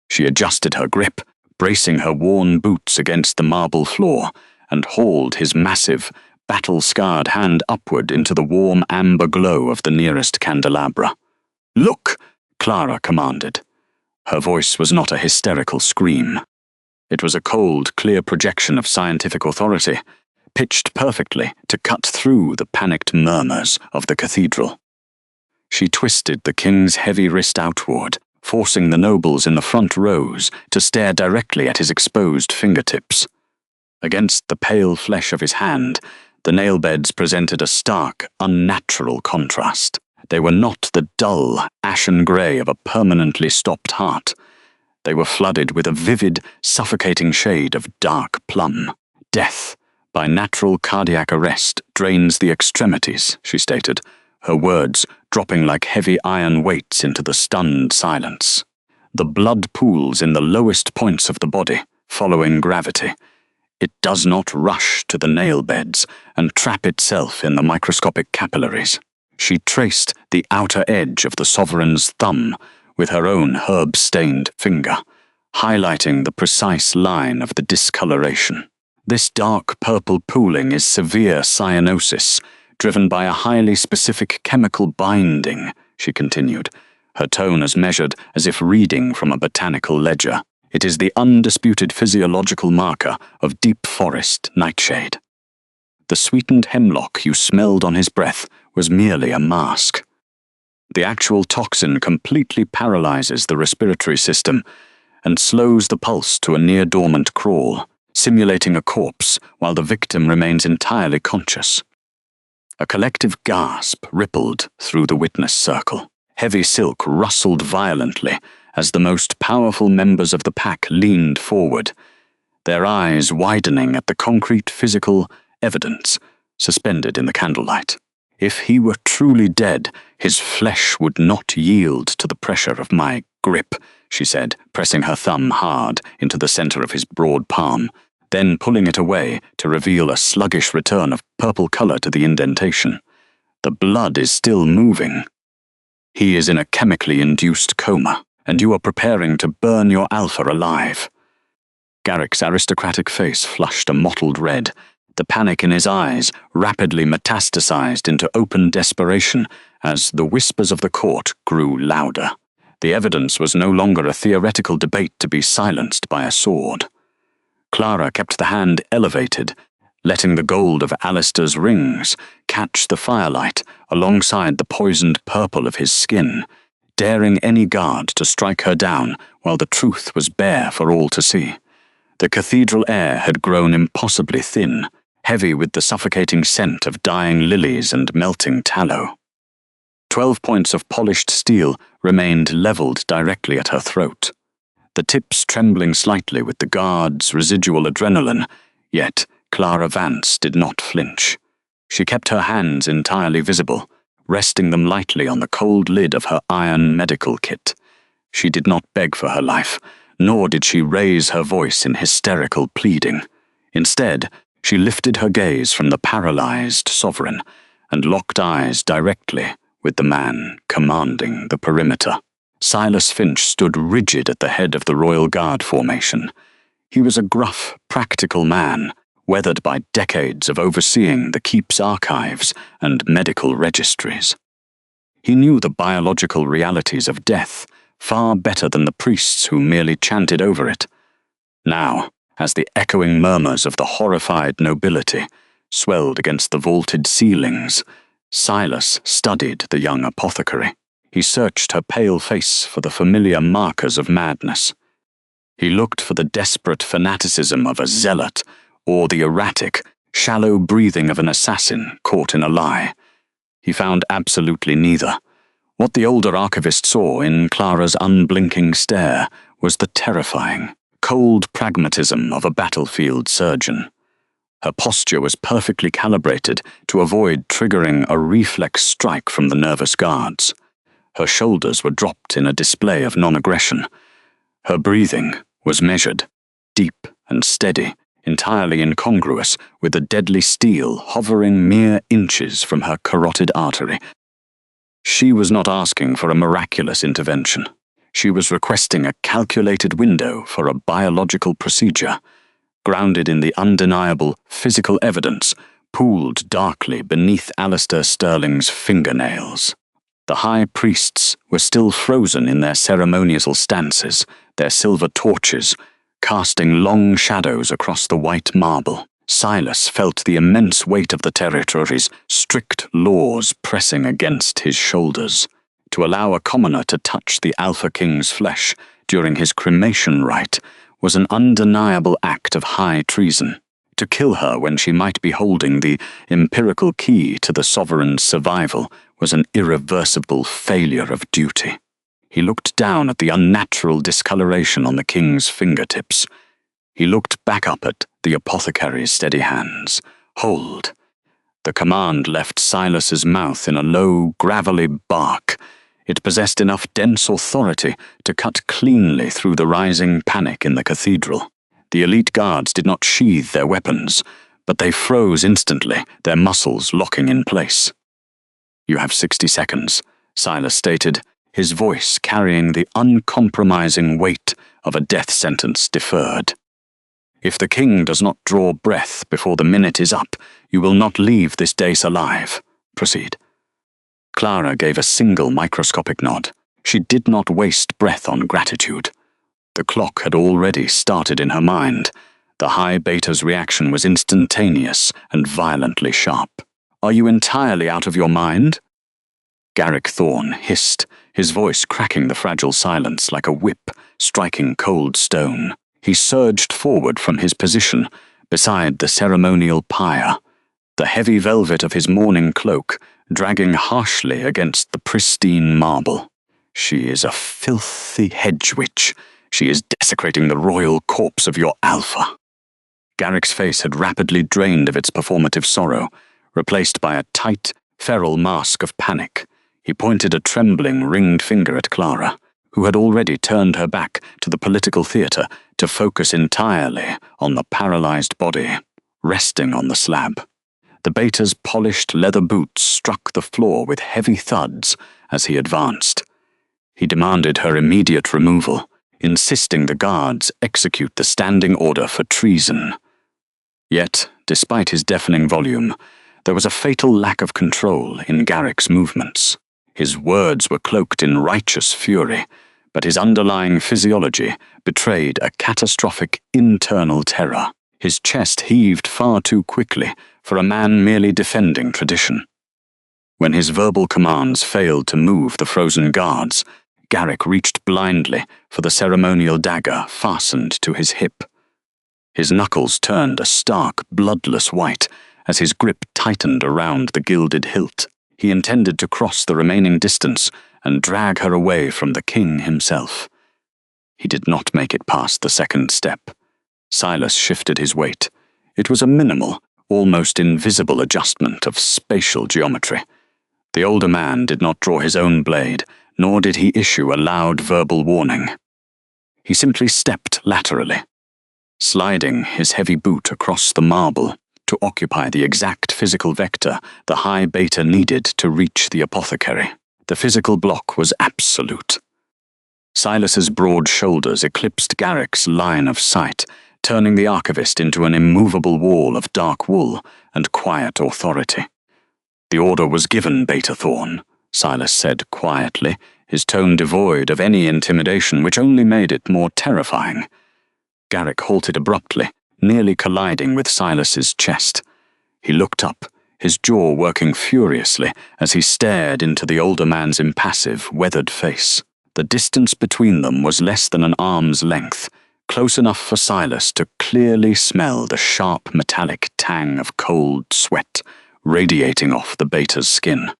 She adjusted her grip, bracing her worn boots against the marble floor, and hauled his massive, battle-scarred hand upward into the warm amber glow of the nearest candelabra. "Look!" Clara commanded. Her voice was not a hysterical scream. It was a cold, clear projection of scientific authority, pitched perfectly to cut through the panicked murmurs of the cathedral. She twisted the king's heavy wrist outward, forcing the nobles in the front rows to stare directly at his exposed fingertips. Against the pale flesh of his hand, the nail beds presented a stark, unnatural contrast. They were not the dull, ashen grey of a permanently stopped heart. They were flooded with a vivid, suffocating shade of dark plum. "Death, by natural cardiac arrest, drains the extremities," she stated, her words dropping like heavy iron weights into the stunned silence. "The blood pools in the lowest points of the body, following gravity. It does not rush to the nail beds and trap itself in the microscopic capillaries." She traced the outer edge of the sovereign's thumb with her own herb-stained finger, highlighting the precise line of the discoloration. "This dark purple pooling is severe cyanosis, driven by a highly specific chemical binding," she continued, her tone as measured as if reading from a botanical ledger. "It is the undisputed physiological marker of deep forest nightshade. The sweetened hemlock you smelled on his breath was merely a mask. The actual toxin completely paralyzes the respiratory system and slows the pulse to a near-dormant crawl, simulating a corpse while the victim remains entirely conscious." A collective gasp rippled through the witness circle. Heavy silk rustled violently as the most powerful members of the pack leaned forward, their eyes widening at the concrete physical evidence suspended in the candlelight. "If he were truly dead, his flesh would not yield to the pressure of my grip," she said, pressing her thumb hard into the center of his broad palm, then pulling it away to reveal a sluggish return of purple color to the indentation. "The blood is still moving. He is in a chemically induced coma, and you are preparing to burn your alpha alive." Garrick's aristocratic face flushed a mottled red. The panic in his eyes rapidly metastasized into open desperation as the whispers of the court grew louder. The evidence was no longer a theoretical debate to be silenced by a sword. Clara kept the hand elevated, letting the gold of Alistair's rings catch the firelight alongside the poisoned purple of his skin, daring any guard to strike her down while the truth was bare for all to see. The cathedral air had grown impossibly thin, heavy with the suffocating scent of dying lilies and melting tallow. 12 points of polished steel remained leveled directly at her throat, the tips trembling slightly with the guard's residual adrenaline, yet Clara Vance did not flinch. She kept her hands entirely visible, resting them lightly on the cold lid of her iron medical kit. She did not beg for her life, nor did she raise her voice in hysterical pleading. Instead, she lifted her gaze from the paralyzed sovereign and locked eyes directly with the man commanding the perimeter. Silas Finch stood rigid at the head of the Royal Guard formation. He was a gruff, practical man, weathered by decades of overseeing the keep's archives and medical registries. He knew the biological realities of death far better than the priests who merely chanted over it. Now, as the echoing murmurs of the horrified nobility swelled against the vaulted ceilings, Silas studied the young apothecary. He searched her pale face for the familiar markers of madness. He looked for the desperate fanaticism of a zealot or the erratic, shallow breathing of an assassin caught in a lie. He found absolutely neither. What the older archivist saw in Clara's unblinking stare was the terrifying, cold pragmatism of a battlefield surgeon. Her posture was perfectly calibrated to avoid triggering a reflex strike from the nervous guards. Her shoulders were dropped in a display of non-aggression. Her breathing was measured, deep and steady, entirely incongruous with the deadly steel hovering mere inches from her carotid artery. She was not asking for a miraculous intervention. She was requesting a calculated window for a biological procedure, grounded in the undeniable physical evidence pooled darkly beneath Alistair Sterling's fingernails. The high priests were still frozen in their ceremonial stances, their silver torches casting long shadows across the white marble. Silas felt the immense weight of the territory's strict laws pressing against his shoulders. To allow a commoner to touch the Alpha King's flesh during his cremation rite was an undeniable act of high treason. To kill her when she might be holding the empirical key to the sovereign's survival was an irreversible failure of duty. He looked down at the unnatural discoloration on the king's fingertips. He looked back up at the apothecary's steady hands. Hold. The command left Silas's mouth in a low, gravelly bark. It possessed enough dense authority to cut cleanly through the rising panic in the cathedral. The elite guards did not sheathe their weapons, but they froze instantly, their muscles locking in place. "You have 60 seconds, Silas stated, his voice carrying the uncompromising weight of a death sentence deferred. "If the king does not draw breath before the minute is up, you will not leave this dais alive. Proceed." Clara gave a single microscopic nod. She did not waste breath on gratitude. The clock had already started in her mind. The High Beta's reaction was instantaneous and violently sharp. "Are you entirely out of your mind?" Garrick Thorne hissed, his voice cracking the fragile silence like a whip striking cold stone. He surged forward from his position beside the ceremonial pyre, the heavy velvet of his mourning cloak dragging harshly against the pristine marble. "She is a filthy hedge witch. She is desecrating the royal corpse of your Alpha." Garrick's face had rapidly drained of its performative sorrow, replaced by a tight, feral mask of panic. He pointed a trembling, ringed finger at Clara, who had already turned her back to the political theatre to focus entirely on the paralyzed body, resting on the slab. The Beta's polished leather boots struck the floor with heavy thuds as he advanced. He demanded her immediate removal, insisting the guards execute the standing order for treason. Yet, despite his deafening volume, there was a fatal lack of control in Garrick's movements. His words were cloaked in righteous fury, but his underlying physiology betrayed a catastrophic internal terror. His chest heaved far too quickly for a man merely defending tradition. When his verbal commands failed to move the frozen guards, Garrick reached blindly for the ceremonial dagger fastened to his hip. His knuckles turned a stark, bloodless white as his grip tightened around the gilded hilt. He intended to cross the remaining distance and drag her away from the king himself. He did not make it past the second step. Silas shifted his weight. It was a minimal, almost invisible adjustment of spatial geometry. The older man did not draw his own blade, nor did he issue a loud verbal warning. He simply stepped laterally, sliding his heavy boot across the marble to occupy the exact physical vector the High Beta needed to reach the apothecary. The physical block was absolute. Silas's broad shoulders eclipsed Garrick's line of sight, turning the archivist into an immovable wall of dark wool and quiet authority. "The order was given, Beta Thorne," Silas said quietly, his tone devoid of any intimidation which only made it more terrifying. Garrick halted abruptly, nearly colliding with Silas's chest. He looked up, his jaw working furiously as he stared into the older man's impassive, weathered face. The distance between them was less than an arm's length, close enough for Silas to clearly smell the sharp metallic tang of cold sweat radiating off the beta's skin.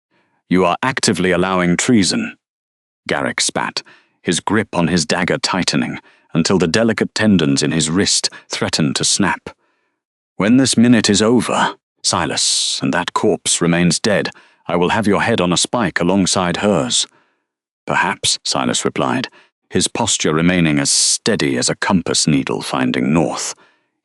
"You are actively allowing treason," Garrick spat, his grip on his dagger tightening until the delicate tendons in his wrist threatened to snap. "When this minute is over, Silas, and that corpse remains dead, I will have your head on a spike alongside hers." "Perhaps," Silas replied, his posture remaining as steady as a compass needle finding north.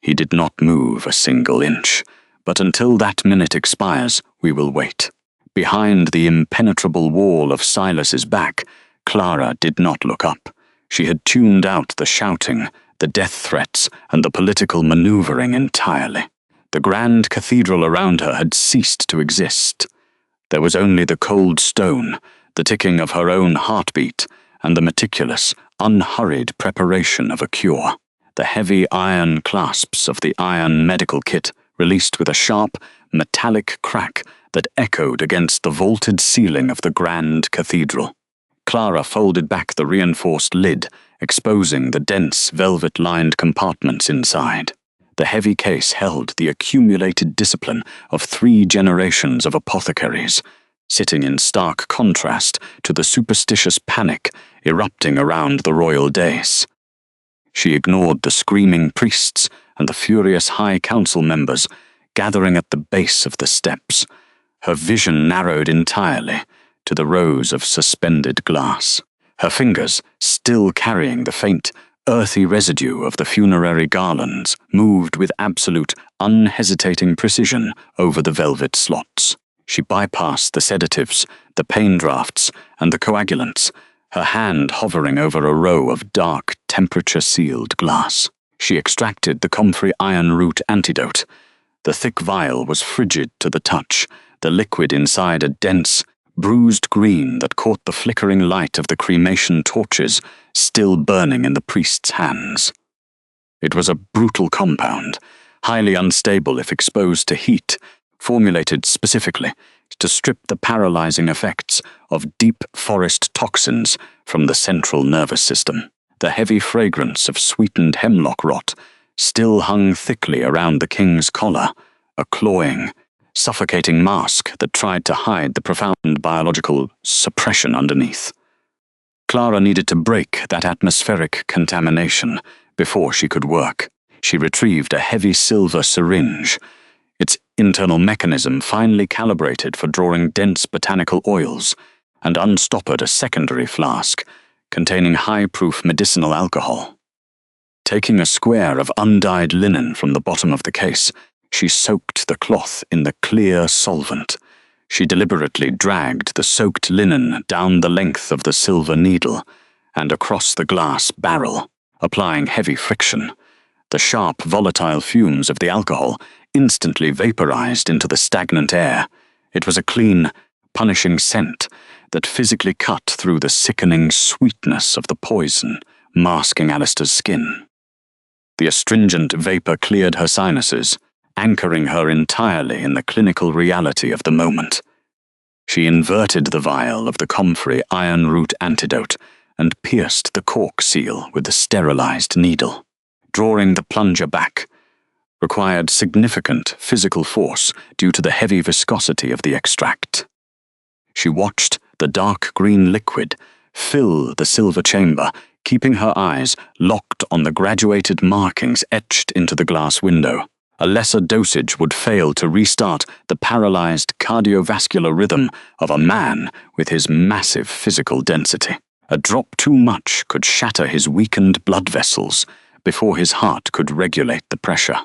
He did not move a single inch, but until that minute expires, we will wait. Behind the impenetrable wall of Silas's back, Clara did not look up. She had tuned out the shouting, the death threats, and the political maneuvering entirely. The grand cathedral around her had ceased to exist. There was only the cold stone, the ticking of her own heartbeat, and the meticulous, unhurried preparation of a cure. The heavy iron clasps of the iron medical kit released with a sharp, metallic crack that echoed against the vaulted ceiling of the grand cathedral. Clara folded back the reinforced lid, exposing the dense, velvet-lined compartments inside. The heavy case held the accumulated discipline of 3 generations of apothecaries, sitting in stark contrast to the superstitious panic erupting around the royal dais. She ignored the screaming priests and the furious High Council members gathering at the base of the steps. Her vision narrowed entirely to the rows of suspended glass. Her fingers, still carrying the faint, earthy residue of the funerary garlands, moved with absolute, unhesitating precision over the velvet slots. She bypassed the sedatives, the pain drafts, and the coagulants, her hand hovering over a row of dark, temperature-sealed glass. She extracted the comfrey iron root antidote. The thick vial was frigid to the touch, the liquid inside a dense, bruised green that caught the flickering light of the cremation torches still burning in the priest's hands. It was a brutal compound, highly unstable if exposed to heat, formulated specifically to strip the paralyzing effects of deep forest toxins from the central nervous system. The heavy fragrance of sweetened hemlock rot still hung thickly around the king's collar, a cloying, suffocating mask that tried to hide the profound biological suppression underneath. Clara needed to break that atmospheric contamination before she could work. She retrieved a heavy silver syringe, its internal mechanism finely calibrated for drawing dense botanical oils, and unstoppered a secondary flask containing high-proof medicinal alcohol. Taking a square of undyed linen from the bottom of the case, she soaked the cloth in the clear solvent. She deliberately dragged the soaked linen down the length of the silver needle and across the glass barrel, applying heavy friction. The sharp, volatile fumes of the alcohol instantly vaporized into the stagnant air. It was a clean, punishing scent that physically cut through the sickening sweetness of the poison, masking Alistair's skin. The astringent vapor cleared her sinuses, anchoring her entirely in the clinical reality of the moment. She inverted the vial of the comfrey iron root antidote and pierced the cork seal with the sterilized needle. Drawing the plunger back required significant physical force due to the heavy viscosity of the extract. She watched the dark green liquid fill the silver chamber, keeping her eyes locked on the graduated markings etched into the glass window. A lesser dosage would fail to restart the paralyzed cardiovascular rhythm of a man with his massive physical density. A drop too much could shatter his weakened blood vessels before his heart could regulate the pressure.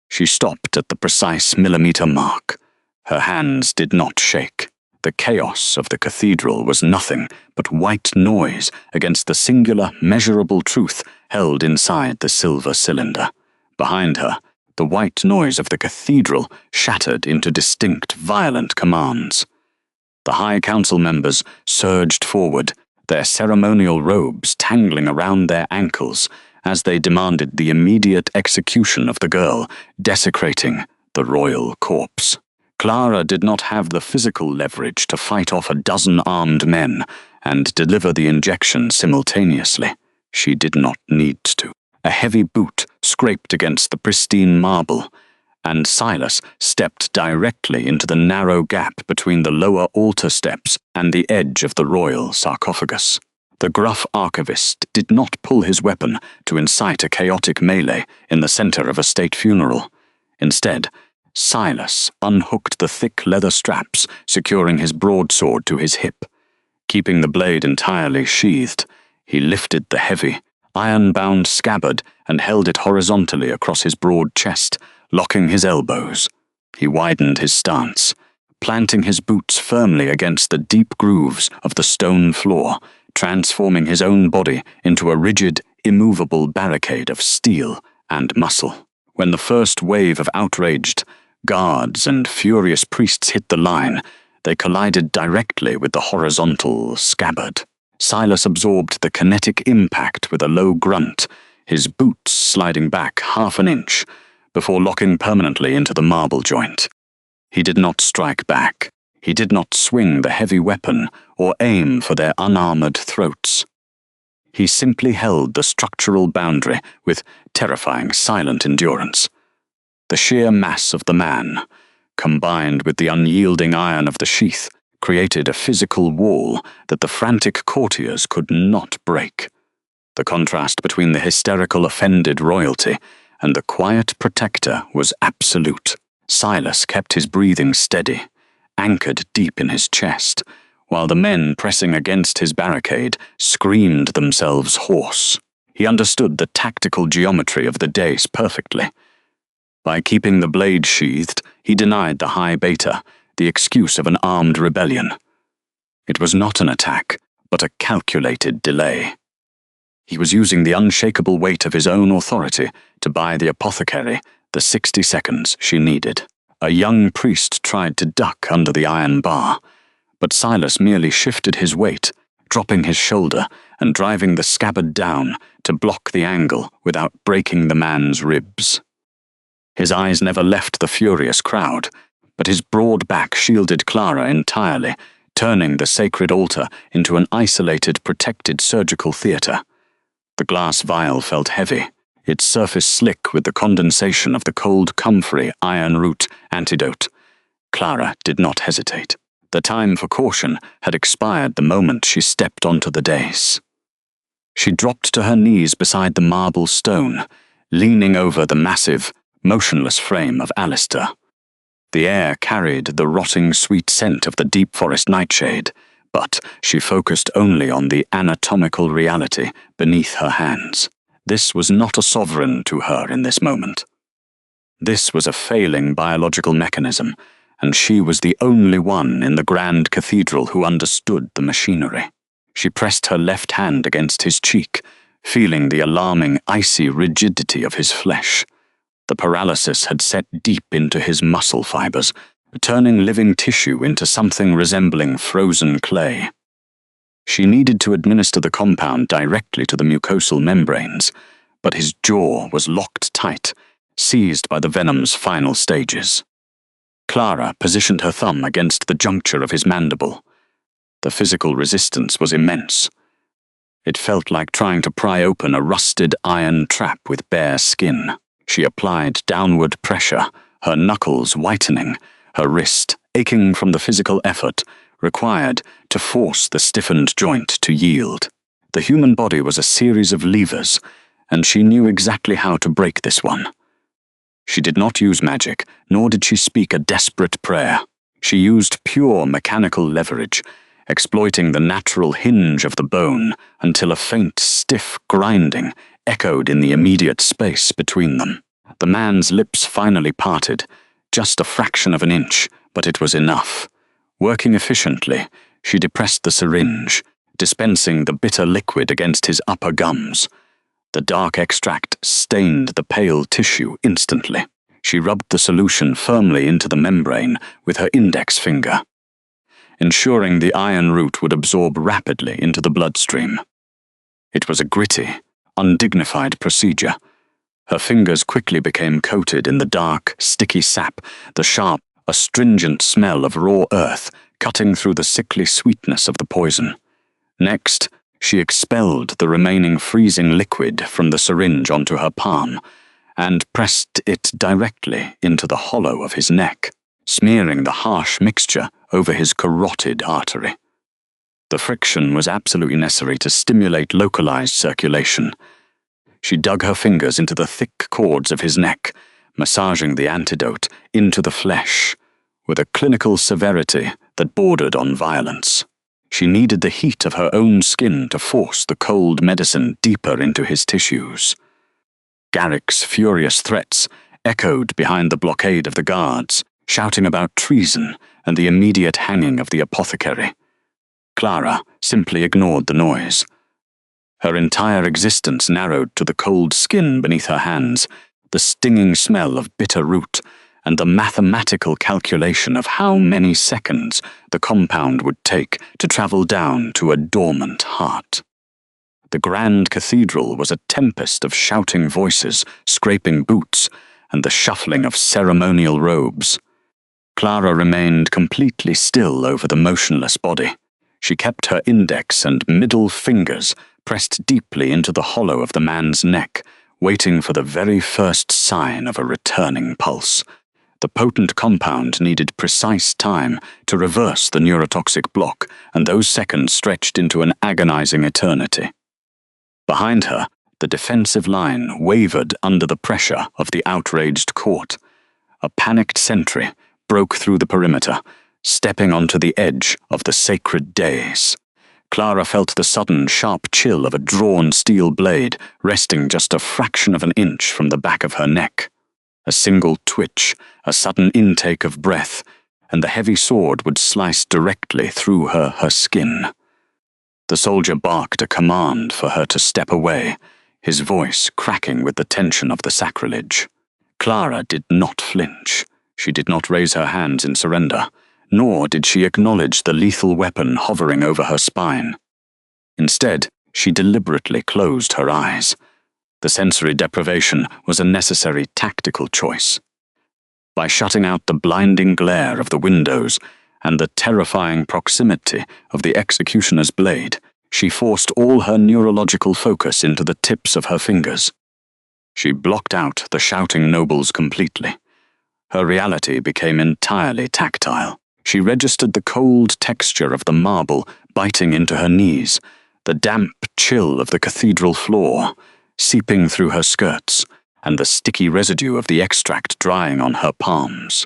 She stopped at the precise millimeter mark. Her hands did not shake. The chaos of the cathedral was nothing but white noise against the singular, measurable truth held inside the silver cylinder. Behind her, the white noise of the cathedral shattered into distinct, violent commands. The High Council members surged forward, their ceremonial robes tangling around their ankles as they demanded the immediate execution of the girl, desecrating the royal corpse. Clara did not have the physical leverage to fight off a dozen armed men and deliver the injection simultaneously. She did not need to. A heavy boot scraped against the pristine marble, and Silas stepped directly into the narrow gap between the lower altar steps and the edge of the royal sarcophagus. The gruff archivist did not pull his weapon to incite a chaotic melee in the center of a state funeral. Instead, Silas unhooked the thick leather straps securing his broadsword to his hip. Keeping the blade entirely sheathed, he lifted the heavy, iron-bound scabbard and held it horizontally across his broad chest, locking his elbows. He widened his stance, planting his boots firmly against the deep grooves of the stone floor, transforming his own body into a rigid, immovable barricade of steel and muscle. When the first wave of outraged guards and furious priests hit the line, they collided directly with the horizontal scabbard. Silas absorbed the kinetic impact with a low grunt, his boots sliding back half an inch, before locking permanently into the marble joint. He did not strike back. He did not swing the heavy weapon or aim for their unarmored throats. He simply held the structural boundary with terrifying silent endurance. The sheer mass of the man, combined with the unyielding iron of the sheath, created a physical wall that the frantic courtiers could not break. The contrast between the hysterical offended royalty and the quiet protector was absolute. Silas kept his breathing steady, anchored deep in his chest, while the men pressing against his barricade screamed themselves hoarse. He understood the tactical geometry of the dais perfectly. By keeping the blade sheathed, he denied the high beta, the excuse of an armed rebellion. It was not an attack, but a calculated delay. He was using the unshakable weight of his own authority to buy the apothecary the 60 seconds she needed. A young priest tried to duck under the iron bar, but Silas merely shifted his weight, dropping his shoulder and driving the scabbard down to block the angle without breaking the man's ribs. His eyes never left the furious crowd, but his broad back shielded Clara entirely, turning the sacred altar into an isolated, protected surgical theater. The glass vial felt heavy, its surface slick with the condensation of the cold comfrey iron root antidote. Clara did not hesitate. The time for caution had expired the moment she stepped onto the dais. She dropped to her knees beside the marble stone, leaning over the massive, motionless frame of Alistair. The air carried the rotting sweet scent of the deep forest nightshade, but she focused only on the anatomical reality beneath her hands. This was not a sovereign to her in this moment. This was a failing biological mechanism, and she was the only one in the grand cathedral who understood the machinery. She pressed her left hand against his cheek, feeling the alarming, icy rigidity of his flesh. The paralysis had set deep into his muscle fibers, turning living tissue into something resembling frozen clay. She needed to administer the compound directly to the mucosal membranes, but his jaw was locked tight, seized by the venom's final stages. Clara positioned her thumb against the juncture of his mandible. The physical resistance was immense. It felt like trying to pry open a rusted iron trap with bare skin. She applied downward pressure, her knuckles whitening, her wrist aching from the physical effort required to force the stiffened joint to yield. The human body was a series of levers, and she knew exactly how to break this one. She did not use magic, nor did she speak a desperate prayer. She used pure mechanical leverage, exploiting the natural hinge of the bone until a faint, stiff grinding echoed in the immediate space between them. The man's lips finally parted, just a fraction of an inch, but it was enough. Working efficiently, she depressed the syringe, dispensing the bitter liquid against his upper gums. The dark extract stained the pale tissue instantly. She rubbed the solution firmly into the membrane with her index finger, ensuring the iron root would absorb rapidly into the bloodstream. It was a gritty, undignified procedure. Her fingers quickly became coated in the dark, sticky sap, the sharp, astringent smell of raw earth cutting through the sickly sweetness of the poison. Next, She expelled the remaining freezing liquid from the syringe onto her palm and pressed it directly into the hollow of his neck, smearing the harsh mixture over his carotid artery. The friction was absolutely necessary to stimulate localized circulation. She dug her fingers into the thick cords of his neck, massaging the antidote into the flesh, with a clinical severity that bordered on violence. She needed the heat of her own skin to force the cold medicine deeper into his tissues. Garrick's furious threats echoed behind the blockade of the guards, shouting about treason and the immediate hanging of the apothecary. Clara simply ignored the noise. Her entire existence narrowed to the cold skin beneath her hands, the stinging smell of bitter root, and the mathematical calculation of how many seconds the compound would take to travel down to a dormant heart. The grand cathedral was a tempest of shouting voices, scraping boots, and the shuffling of ceremonial robes. Clara remained completely still over the motionless body. She kept her index and middle fingers pressed deeply into the hollow of the man's neck, waiting for the very first sign of a returning pulse. The potent compound needed precise time to reverse the neurotoxic block, and those seconds stretched into an agonizing eternity. Behind her, the defensive line wavered under the pressure of the outraged court. A panicked sentry broke through the perimeter, stepping onto the edge of the sacred dais. Clara felt the sudden, sharp chill of a drawn steel blade resting just a fraction of an inch from the back of her neck. A single twitch, a sudden intake of breath, and the heavy sword would slice directly through her skin. The soldier barked a command for her to step away, his voice cracking with the tension of the sacrilege. Clara did not flinch. She did not raise her hands in surrender, nor did she acknowledge the lethal weapon hovering over her spine. Instead, she deliberately closed her eyes. The sensory deprivation was a necessary tactical choice. By shutting out the blinding glare of the windows and the terrifying proximity of the executioner's blade, she forced all her neurological focus into the tips of her fingers. She blocked out the shouting nobles completely. Her reality became entirely tactile. She registered the cold texture of the marble biting into her knees, the damp chill of the cathedral floor seeping through her skirts, and the sticky residue of the extract drying on her palms.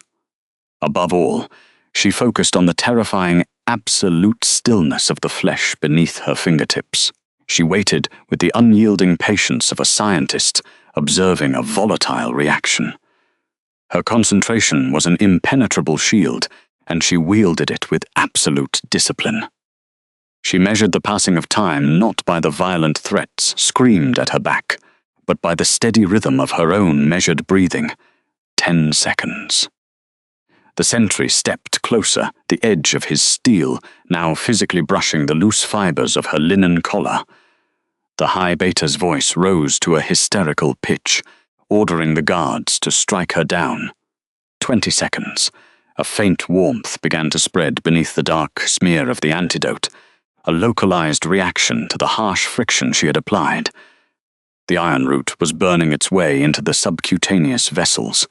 Above all, she focused on the terrifying absolute stillness of the flesh beneath her fingertips. She waited with the unyielding patience of a scientist observing a volatile reaction. Her concentration was an impenetrable shield, and she wielded it with absolute discipline. She measured the passing of time not by the violent threats screamed at her back, but by the steady rhythm of her own measured breathing. 10 seconds. The sentry stepped closer, the edge of his steel now physically brushing the loose fibers of her linen collar. The high beta's voice rose to a hysterical pitch, ordering the guards to strike her down. 20 seconds. A faint warmth began to spread beneath the dark smear of the antidote, a localized reaction to the harsh friction she had applied. The iron root was burning its way into the subcutaneous vessels.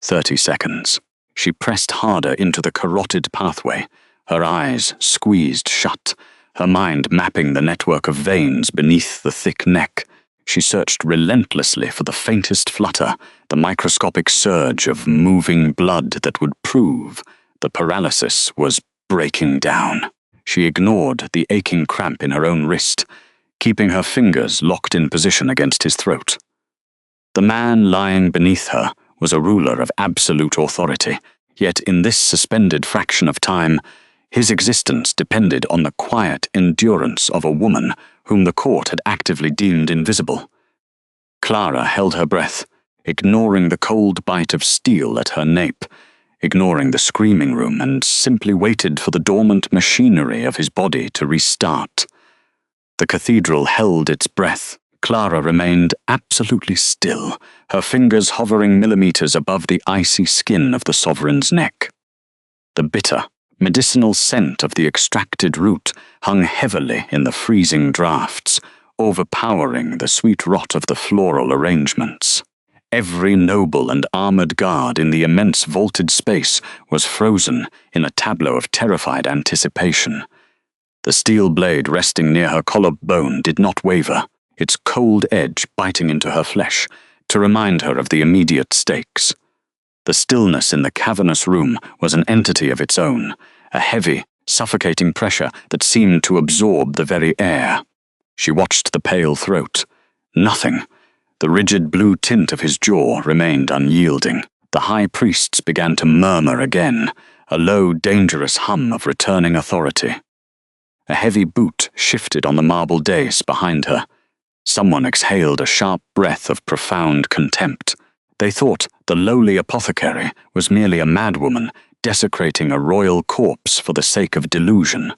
30 seconds. She pressed harder into the carotid pathway, her eyes squeezed shut, her mind mapping the network of veins beneath the thick neck. She searched relentlessly for the faintest flutter, the microscopic surge of moving blood that would prove the paralysis was breaking down. She ignored the aching cramp in her own wrist, keeping her fingers locked in position against his throat. The man lying beneath her was a ruler of absolute authority, yet in this suspended fraction of time, his existence depended on the quiet endurance of a woman whom the court had actively deemed invisible. Clara held her breath, ignoring the cold bite of steel at her nape, ignoring the screaming room, and simply waited for the dormant machinery of his body to restart. The cathedral held its breath. Clara remained absolutely still, her fingers hovering millimeters above the icy skin of the sovereign's neck. The bitter, medicinal scent of the extracted root hung heavily in the freezing draughts, overpowering the sweet rot of the floral arrangements. Every noble and armored guard in the immense vaulted space was frozen in a tableau of terrified anticipation. The steel blade resting near her collarbone did not waver, its cold edge biting into her flesh to remind her of the immediate stakes. The stillness in the cavernous room was an entity of its own, a heavy, suffocating pressure that seemed to absorb the very air. She watched the pale throat. Nothing. The rigid blue tint of his jaw remained unyielding. The high priests began to murmur again, a low, dangerous hum of returning authority. A heavy boot shifted on the marble dais behind her. Someone exhaled a sharp breath of profound contempt. They thought the lowly apothecary was merely a madwoman desecrating a royal corpse for the sake of delusion.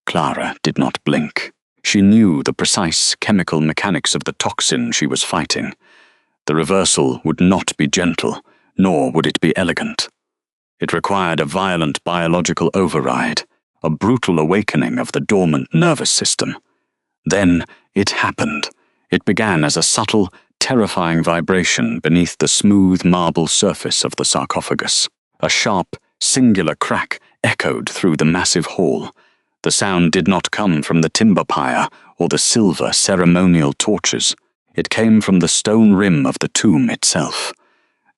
Clara did not blink. She knew the precise chemical mechanics of the toxin she was fighting. The reversal would not be gentle, nor would it be elegant. It required a violent biological override, a brutal awakening of the dormant nervous system. Then it happened. It began as a subtle, terrifying vibration beneath the smooth marble surface of the sarcophagus. A sharp, singular crack echoed through the massive hall. The sound did not come from the timber pyre or the silver ceremonial torches. It came from the stone rim of the tomb itself.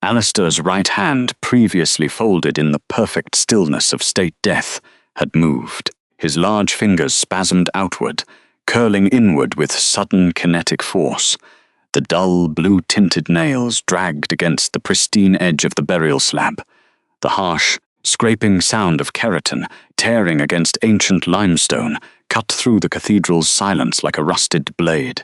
Alistair's right hand, previously folded in the perfect stillness of state death, had moved. His large fingers spasmed outward, curling inward with sudden kinetic force. The dull, blue-tinted nails dragged against the pristine edge of the burial slab. The harsh, scraping sound of keratin tearing against ancient limestone cut through the cathedral's silence like a rusted blade.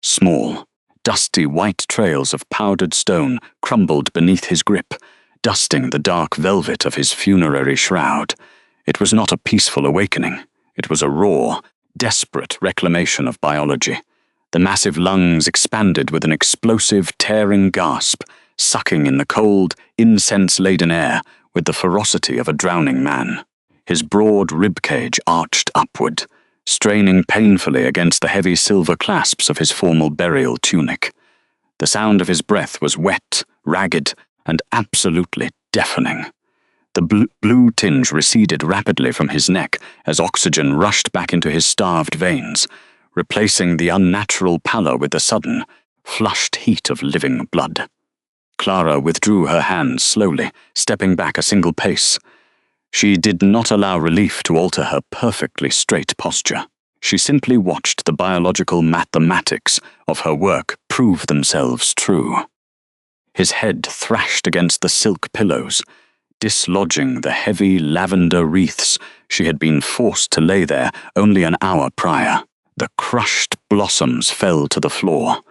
Small, dusty white trails of powdered stone crumbled beneath his grip, dusting the dark velvet of his funerary shroud. It was not a peaceful awakening. It was a raw, desperate reclamation of biology. The massive lungs expanded with an explosive, tearing gasp, sucking in the cold, incense-laden air with the ferocity of a drowning man. His broad ribcage arched upward, straining painfully against the heavy silver clasps of his formal burial tunic. The sound of his breath was wet, ragged, and absolutely deafening. The blue tinge receded rapidly from his neck as oxygen rushed back into his starved veins, replacing the unnatural pallor with the sudden, flushed heat of living blood. Clara withdrew her hands slowly, stepping back a single pace. She did not allow relief to alter her perfectly straight posture. She simply watched the biological mathematics of her work prove themselves true. His head thrashed against the silk pillows, dislodging the heavy lavender wreaths she had been forced to lay there only an hour prior. The crushed blossoms fell to the floor,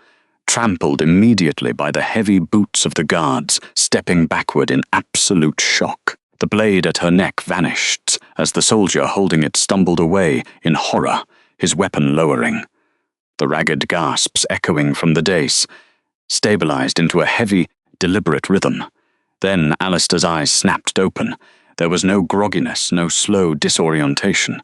trampled immediately by the heavy boots of the guards, stepping backward in absolute shock. The blade at her neck vanished as the soldier holding it stumbled away in horror, his weapon lowering. The ragged gasps echoing from the dais stabilized into a heavy, deliberate rhythm. Then Alistair's eyes snapped open. There was no grogginess, no slow disorientation.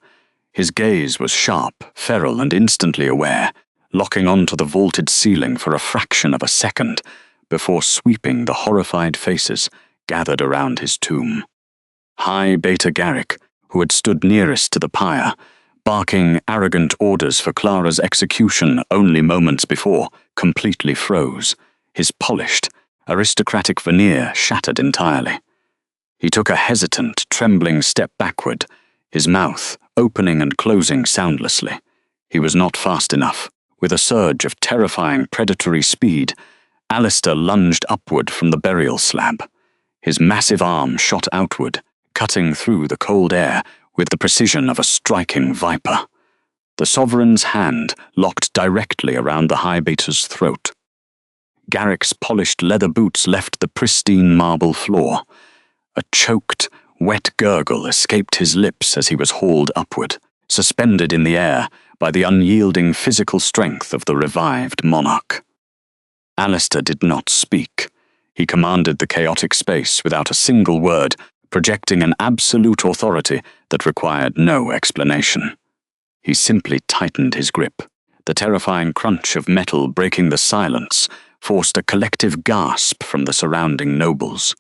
His gaze was sharp, feral, and instantly aware, locking onto the vaulted ceiling for a fraction of a second before sweeping the horrified faces gathered around his tomb. High Beta Garrick, who had stood nearest to the pyre, barking arrogant orders for Clara's execution only moments before, completely froze, his polished, aristocratic veneer shattered entirely. He took a hesitant, trembling step backward, his mouth opening and closing soundlessly. He was not fast enough. With a surge of terrifying predatory speed, Alistair lunged upward from the burial slab. His massive arm shot outward, cutting through the cold air with the precision of a striking viper. The Sovereign's hand locked directly around the High Beta's throat. Garrick's polished leather boots left the pristine marble floor. A choked, wet gurgle escaped his lips as he was hauled upward, suspended in the air by the unyielding physical strength of the revived monarch. Alistair did not speak. He commanded the chaotic space without a single word, projecting an absolute authority that required no explanation. He simply tightened his grip. The terrifying crunch of metal breaking the silence forced a collective gasp from the surrounding nobles.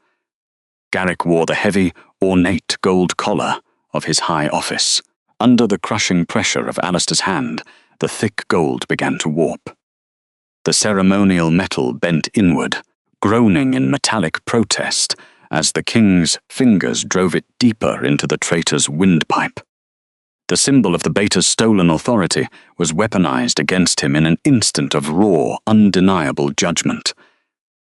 Garrick wore the heavy, ornate gold collar of his high office. Under the crushing pressure of Alistair's hand, the thick gold began to warp. The ceremonial metal bent inward, groaning in metallic protest as the king's fingers drove it deeper into the traitor's windpipe. The symbol of the Beta's stolen authority was weaponized against him in an instant of raw, undeniable judgment.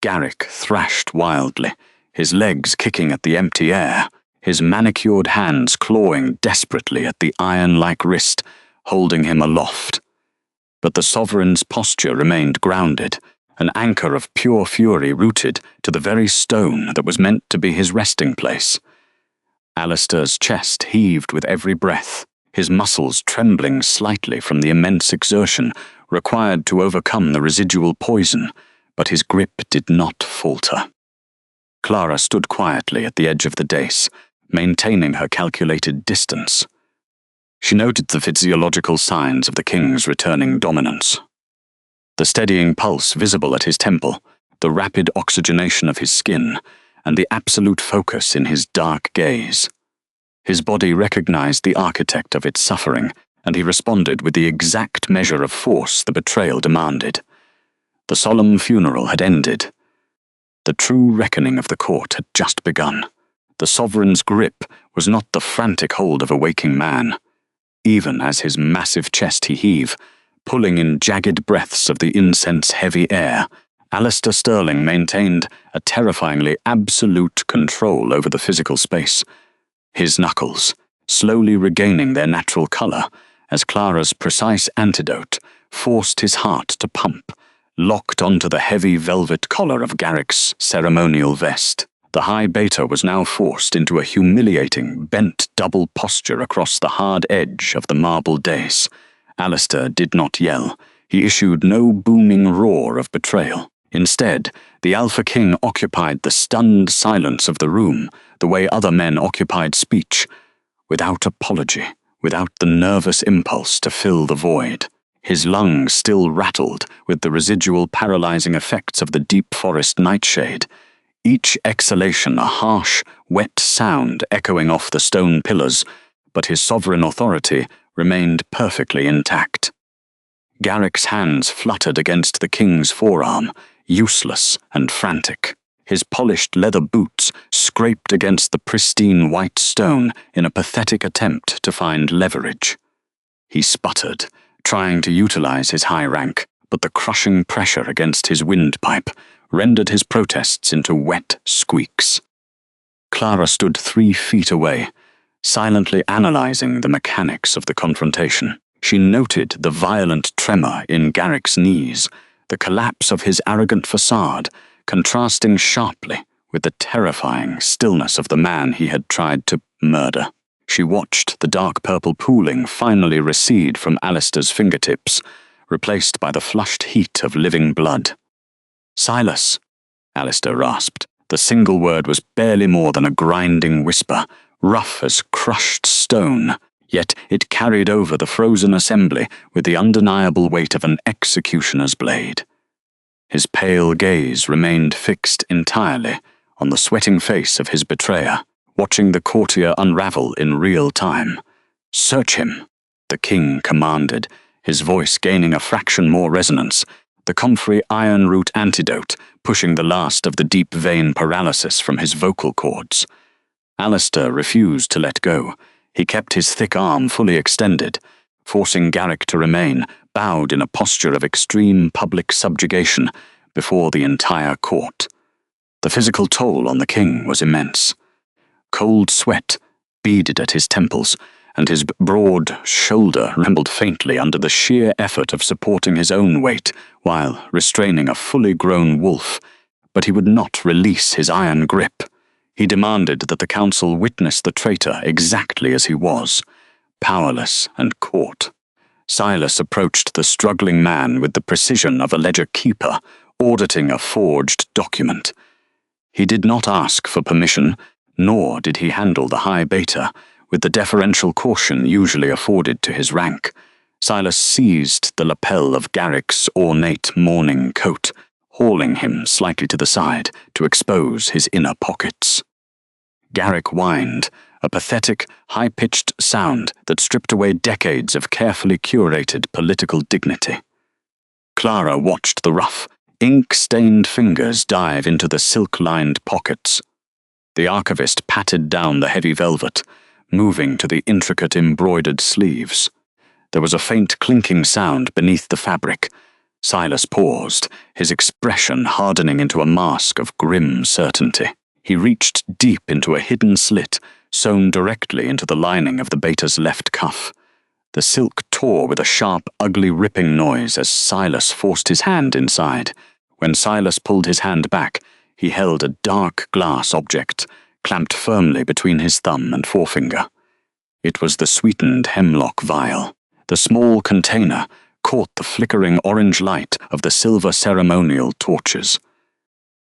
Garrick thrashed wildly, his legs kicking at the empty air, his manicured hands clawing desperately at the iron-like wrist, holding him aloft. But the sovereign's posture remained grounded, an anchor of pure fury rooted to the very stone that was meant to be his resting place. Alistair's chest heaved with every breath, his muscles trembling slightly from the immense exertion required to overcome the residual poison, but his grip did not falter. Clara stood quietly at the edge of the dais, maintaining her calculated distance. She noted the physiological signs of the king's returning dominance. The steadying pulse visible at his temple, the rapid oxygenation of his skin, and the absolute focus in his dark gaze. His body recognized the architect of its suffering, and he responded with the exact measure of force the betrayal demanded. The solemn funeral had ended. The true reckoning of the court had just begun. The sovereign's grip was not the frantic hold of a waking man. Even as his massive chest heaved, pulling in jagged breaths of the incense-heavy air, Alistair Sterling maintained a terrifyingly absolute control over the physical space. His knuckles, slowly regaining their natural color, as Clara's precise antidote forced his heart to pump, locked onto the heavy velvet collar of Garrick's ceremonial vest. The high beta was now forced into a humiliating, bent double posture across the hard edge of the marble dais. Alistair did not yell. He issued no booming roar of betrayal. Instead, the Alpha King occupied the stunned silence of the room, the way other men occupied speech, without apology, without the nervous impulse to fill the void. His lungs still rattled with the residual paralyzing effects of the deep forest nightshade, each exhalation a harsh, wet sound echoing off the stone pillars, but his sovereign authority remained perfectly intact. Garrick's hands fluttered against the king's forearm, useless and frantic. His polished leather boots scraped against the pristine white stone in a pathetic attempt to find leverage. He sputtered, trying to utilize his high rank, but the crushing pressure against his windpipe rendered his protests into wet squeaks. Clara stood 3 feet away, silently analyzing the mechanics of the confrontation. She noted the violent tremor in Garrick's knees, the collapse of his arrogant facade, contrasting sharply with the terrifying stillness of the man he had tried to murder. She watched the dark purple pooling finally recede from Alistair's fingertips, replaced by the flushed heat of living blood. "Silas," Alistair rasped. The single word was barely more than a grinding whisper, rough as crushed stone, yet it carried over the frozen assembly with the undeniable weight of an executioner's blade. His pale gaze remained fixed entirely on the sweating face of his betrayer, watching the courtier unravel in real time. "Search him," the king commanded, his voice gaining a fraction more resonance, the comfrey iron root antidote pushing the last of the deep vein paralysis from his vocal cords. Alistair refused to let go. He kept his thick arm fully extended, forcing Garrick to remain bowed in a posture of extreme public subjugation before the entire court. The physical toll on the king was immense. Cold sweat beaded at his temples, and his broad shoulder trembled faintly under the sheer effort of supporting his own weight while restraining a fully grown wolf, but he would not release his iron grip. He demanded that the council witness the traitor exactly as he was, powerless and caught. Silas approached the struggling man with the precision of a ledger keeper auditing a forged document. He did not ask for permission, nor did he handle the high beta with the deferential caution usually afforded to his rank. Silas seized the lapel of Garrick's ornate mourning coat, hauling him slightly to the side to expose his inner pockets. Garrick whined, a pathetic, high-pitched sound that stripped away decades of carefully curated political dignity. Clara watched the rough, ink-stained fingers dive into the silk-lined pockets. The archivist patted down the heavy velvet, moving to the intricate embroidered sleeves. There was a faint clinking sound beneath the fabric. Silas paused, his expression hardening into a mask of grim certainty. He reached deep into a hidden slit, sewn directly into the lining of the beta's left cuff. The silk tore with a sharp, ugly ripping noise as Silas forced his hand inside. When Silas pulled his hand back, he held a dark glass object, clamped firmly between his thumb and forefinger. It was the sweetened hemlock vial. The small container caught the flickering orange light of the silver ceremonial torches.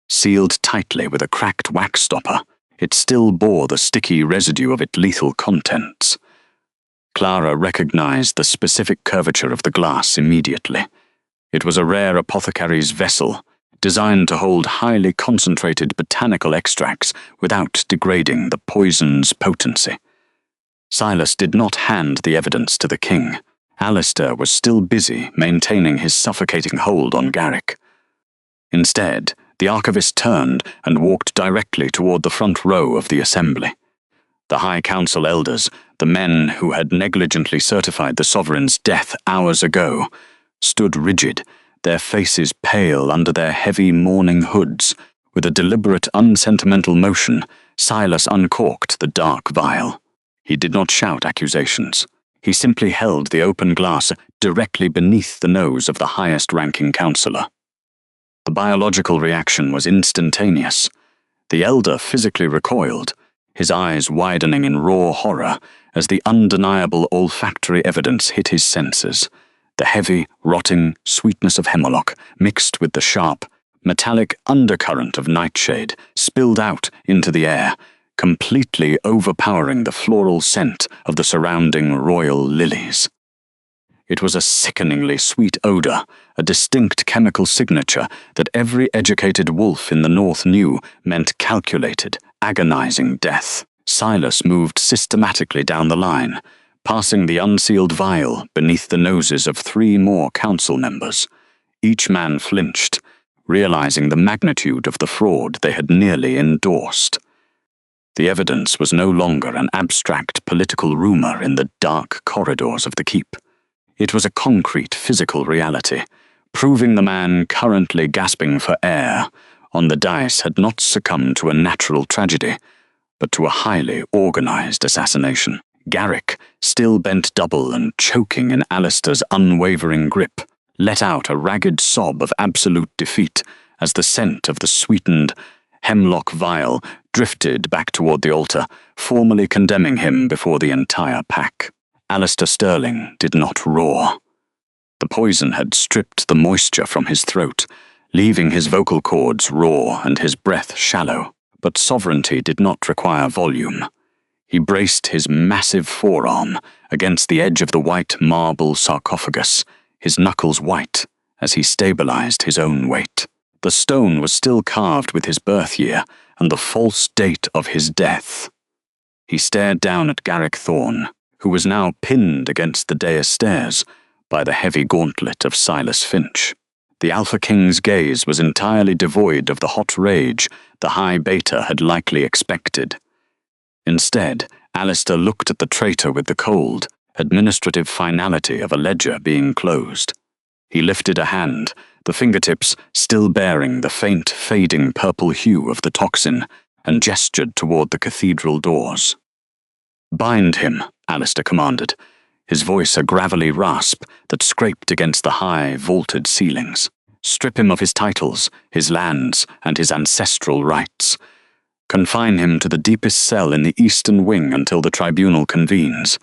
Sealed tightly with a cracked wax stopper, it still bore the sticky residue of its lethal contents. Clara recognized the specific curvature of the glass immediately. It was a rare apothecary's vessel, designed to hold highly concentrated botanical extracts without degrading the poison's potency. Silas did not hand the evidence to the king. Alistair was still busy maintaining his suffocating hold on Garrick. Instead, the archivist turned and walked directly toward the front row of the assembly. The High Council elders, the men who had negligently certified the sovereign's death hours ago, stood rigid, their faces pale under their heavy mourning hoods. With a deliberate, unsentimental motion, Silas uncorked the dark vial. He did not shout accusations. He simply held the open glass directly beneath the nose of the highest-ranking councillor. The biological reaction was instantaneous. The elder physically recoiled, his eyes widening in raw horror as the undeniable olfactory evidence hit his senses. The heavy, rotting sweetness of hemlock mixed with the sharp, metallic undercurrent of nightshade spilled out into the air, completely overpowering the floral scent of the surrounding royal lilies. It was a sickeningly sweet odor, a distinct chemical signature that every educated wolf in the north knew meant calculated, agonizing death. Silas moved systematically down the line, passing the unsealed vial beneath the noses of 3 more council members. Each man flinched, realizing the magnitude of the fraud they had nearly endorsed. The evidence was no longer an abstract political rumor in the dark corridors of the keep. It was a concrete physical reality, proving the man currently gasping for air on the dais had not succumbed to a natural tragedy, but to a highly organized assassination. Garrick, still bent double and choking in Alistair's unwavering grip, let out a ragged sob of absolute defeat as the scent of the sweetened hemlock vial drifted back toward the altar, formally condemning him before the entire pack. Alistair Sterling did not roar. The poison had stripped the moisture from his throat, leaving his vocal cords raw and his breath shallow. But sovereignty did not require volume. He braced his massive forearm against the edge of the white marble sarcophagus, his knuckles white as he stabilized his own weight. The stone was still carved with his birth year and the false date of his death. He stared down at Garrick Thorne, who was now pinned against the dais stairs by the heavy gauntlet of Silas Finch. The Alpha King's gaze was entirely devoid of the hot rage the High Beta had likely expected. Instead, Alistair looked at the traitor with the cold, administrative finality of a ledger being closed. He lifted a hand, the fingertips still bearing the faint, fading purple hue of the toxin, and gestured toward the cathedral doors. "Bind him," Alistair commanded, his voice a gravelly rasp that scraped against the high, vaulted ceilings. "Strip him of his titles, his lands, and his ancestral rights. Confine him to the deepest cell in the eastern wing until the tribunal convenes."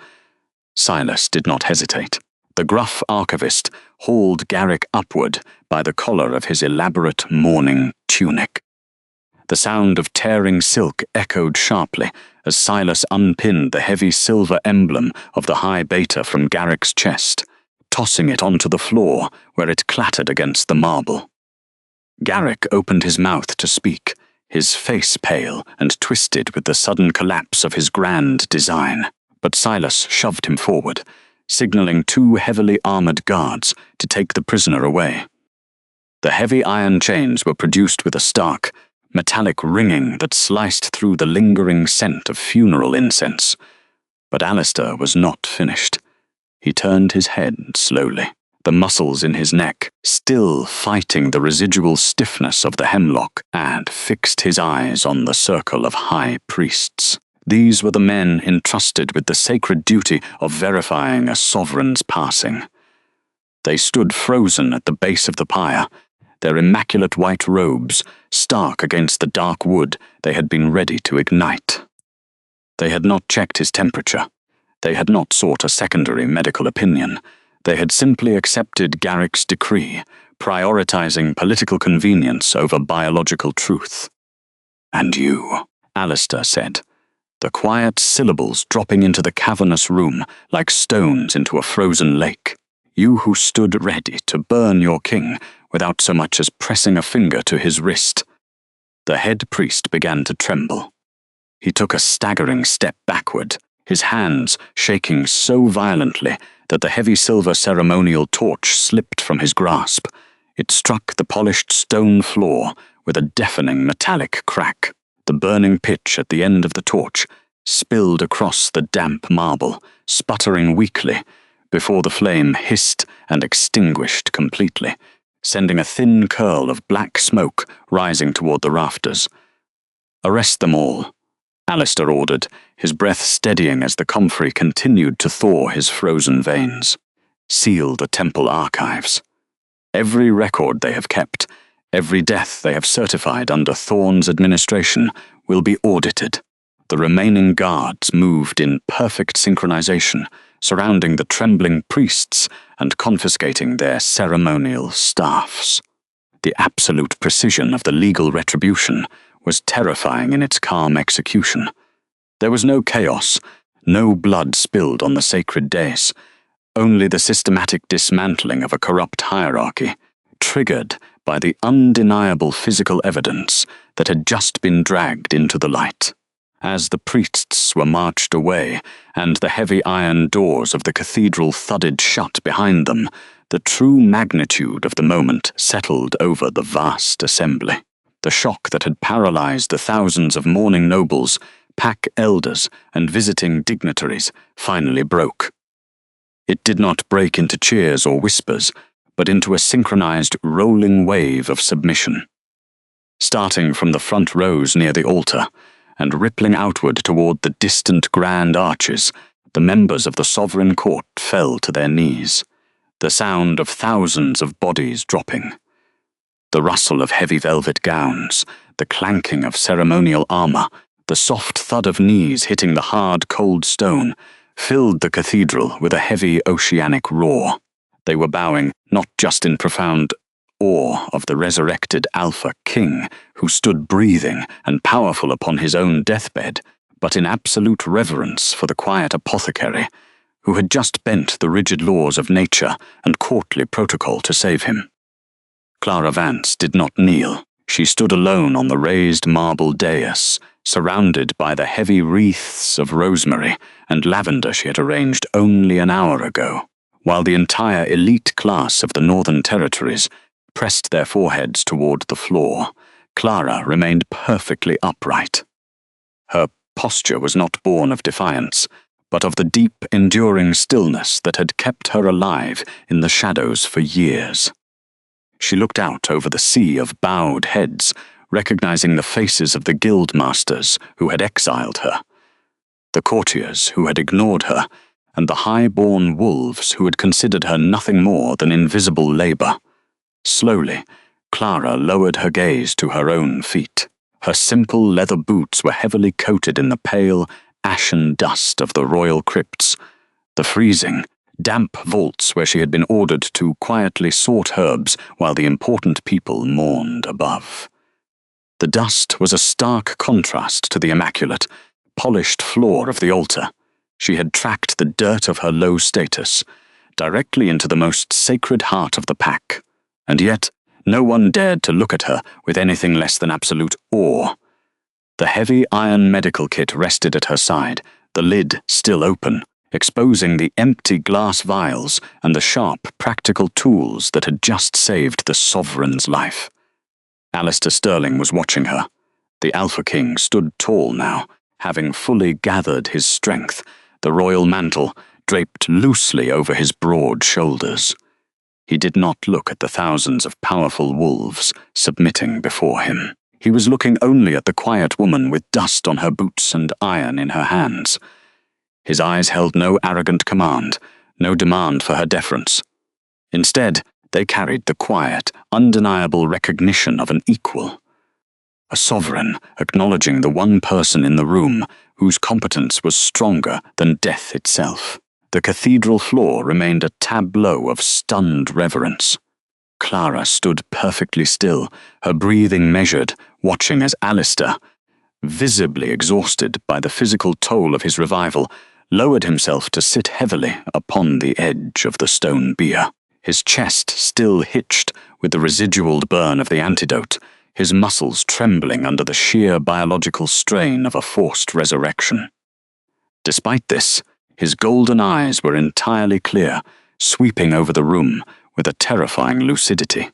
Silas did not hesitate. The gruff archivist hauled Garrick upward by the collar of his elaborate mourning tunic. The sound of tearing silk echoed sharply as Silas unpinned the heavy silver emblem of the High Beta from Garrick's chest, tossing it onto the floor where it clattered against the marble. Garrick opened his mouth to speak, his face pale and twisted with the sudden collapse of his grand design, but Silas shoved him forward, signaling 2 heavily armored guards to take the prisoner away. The heavy iron chains were produced with a stark, metallic ringing that sliced through the lingering scent of funeral incense. But Alistair was not finished. He turned his head slowly, the muscles in his neck still fighting the residual stiffness of the hemlock, and fixed his eyes on the circle of high priests. These were the men entrusted with the sacred duty of verifying a sovereign's passing. They stood frozen at the base of the pyre, their immaculate white robes stark against the dark wood they had been ready to ignite. They had not checked his temperature. They had not sought a secondary medical opinion. They had simply accepted Garrick's decree, prioritizing political convenience over biological truth. "And you," Alistair said, the quiet syllables dropping into the cavernous room like stones into a frozen lake. "You who stood ready to burn your king without so much as pressing a finger to his wrist." The head priest began to tremble. He took a staggering step backward, his hands shaking so violently that the heavy silver ceremonial torch slipped from his grasp. It struck the polished stone floor with a deafening metallic crack. The burning pitch at the end of the torch spilled across the damp marble, sputtering weakly, before the flame hissed and extinguished completely, sending a thin curl of black smoke rising toward the rafters. "Arrest them all," Alistair ordered, his breath steadying as the comfrey continued to thaw his frozen veins. "Seal the temple archives. Every record they have kept, every death they have certified under Thorn's administration will be audited." The remaining guards moved in perfect synchronization, surrounding the trembling priests and confiscating their ceremonial staffs. The absolute precision of the legal retribution was terrifying in its calm execution. There was no chaos, no blood spilled on the sacred dais, only the systematic dismantling of a corrupt hierarchy, triggered by the undeniable physical evidence that had just been dragged into the light. As the priests were marched away and the heavy iron doors of the cathedral thudded shut behind them, the true magnitude of the moment settled over the vast assembly. The shock that had paralyzed the thousands of mourning nobles, pack elders, and visiting dignitaries finally broke. It did not break into cheers or whispers, but into a synchronized rolling wave of submission. Starting from the front rows near the altar, and rippling outward toward the distant grand arches, the members of the sovereign court fell to their knees, the sound of thousands of bodies dropping. The rustle of heavy velvet gowns, the clanking of ceremonial armor, the soft thud of knees hitting the hard, cold stone, filled the cathedral with a heavy oceanic roar. They were bowing not just in profound awe of the resurrected Alpha King, who stood breathing and powerful upon his own deathbed, but in absolute reverence for the quiet apothecary, who had just bent the rigid laws of nature and courtly protocol to save him. Clara Vance did not kneel. She stood alone on the raised marble dais, surrounded by the heavy wreaths of rosemary and lavender she had arranged only an hour ago, while the entire elite class of the Northern Territories pressed their foreheads toward the floor. Clara remained perfectly upright. Her posture was not born of defiance, but of the deep, enduring stillness that had kept her alive in the shadows for years. She looked out over the sea of bowed heads, recognizing the faces of the guildmasters who had exiled her, the courtiers who had ignored her, and the high-born wolves who had considered her nothing more than invisible labor. Slowly, Clara lowered her gaze to her own feet. Her simple leather boots were heavily coated in the pale, ashen dust of the royal crypts, the freezing, damp vaults where she had been ordered to quietly sort herbs while the important people mourned above. The dust was a stark contrast to the immaculate, polished floor of the altar. She had tracked the dirt of her low status directly into the most sacred heart of the pack, and yet no one dared to look at her with anything less than absolute awe. The heavy iron medical kit rested at her side, the lid still open, exposing the empty glass vials and the sharp, practical tools that had just saved the Sovereign's life. Alistair Sterling was watching her. The Alpha King stood tall now, having fully gathered his strength, the royal mantle draped loosely over his broad shoulders. He did not look at the thousands of powerful wolves submitting before him. He was looking only at the quiet woman with dust on her boots and iron in her hands. His eyes held no arrogant command, no demand for her deference. Instead, they carried the quiet, undeniable recognition of an equal. A sovereign acknowledging the one person in the room whose competence was stronger than death itself. The cathedral floor remained a tableau of stunned reverence. Clara stood perfectly still, her breathing measured, watching as Alistair, visibly exhausted by the physical toll of his revival, lowered himself to sit heavily upon the edge of the stone bier. His chest still hitched with the residual burn of the antidote, his muscles trembling under the sheer biological strain of a forced resurrection. Despite this, his golden eyes were entirely clear, sweeping over the room with a terrifying lucidity.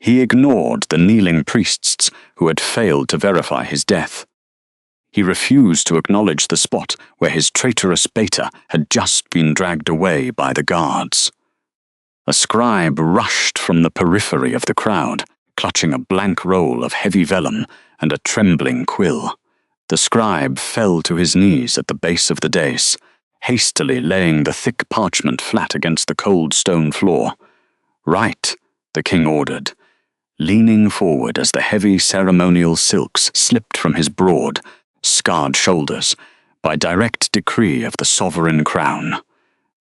He ignored the kneeling priests who had failed to verify his death. He refused to acknowledge the spot where his traitorous beta had just been dragged away by the guards. A scribe rushed from the periphery of the crowd, clutching a blank roll of heavy vellum and a trembling quill. The scribe fell to his knees at the base of the dais, hastily laying the thick parchment flat against the cold stone floor. "Write," the king ordered, leaning forward as the heavy ceremonial silks slipped from his broad, scarred shoulders by direct decree of the sovereign crown.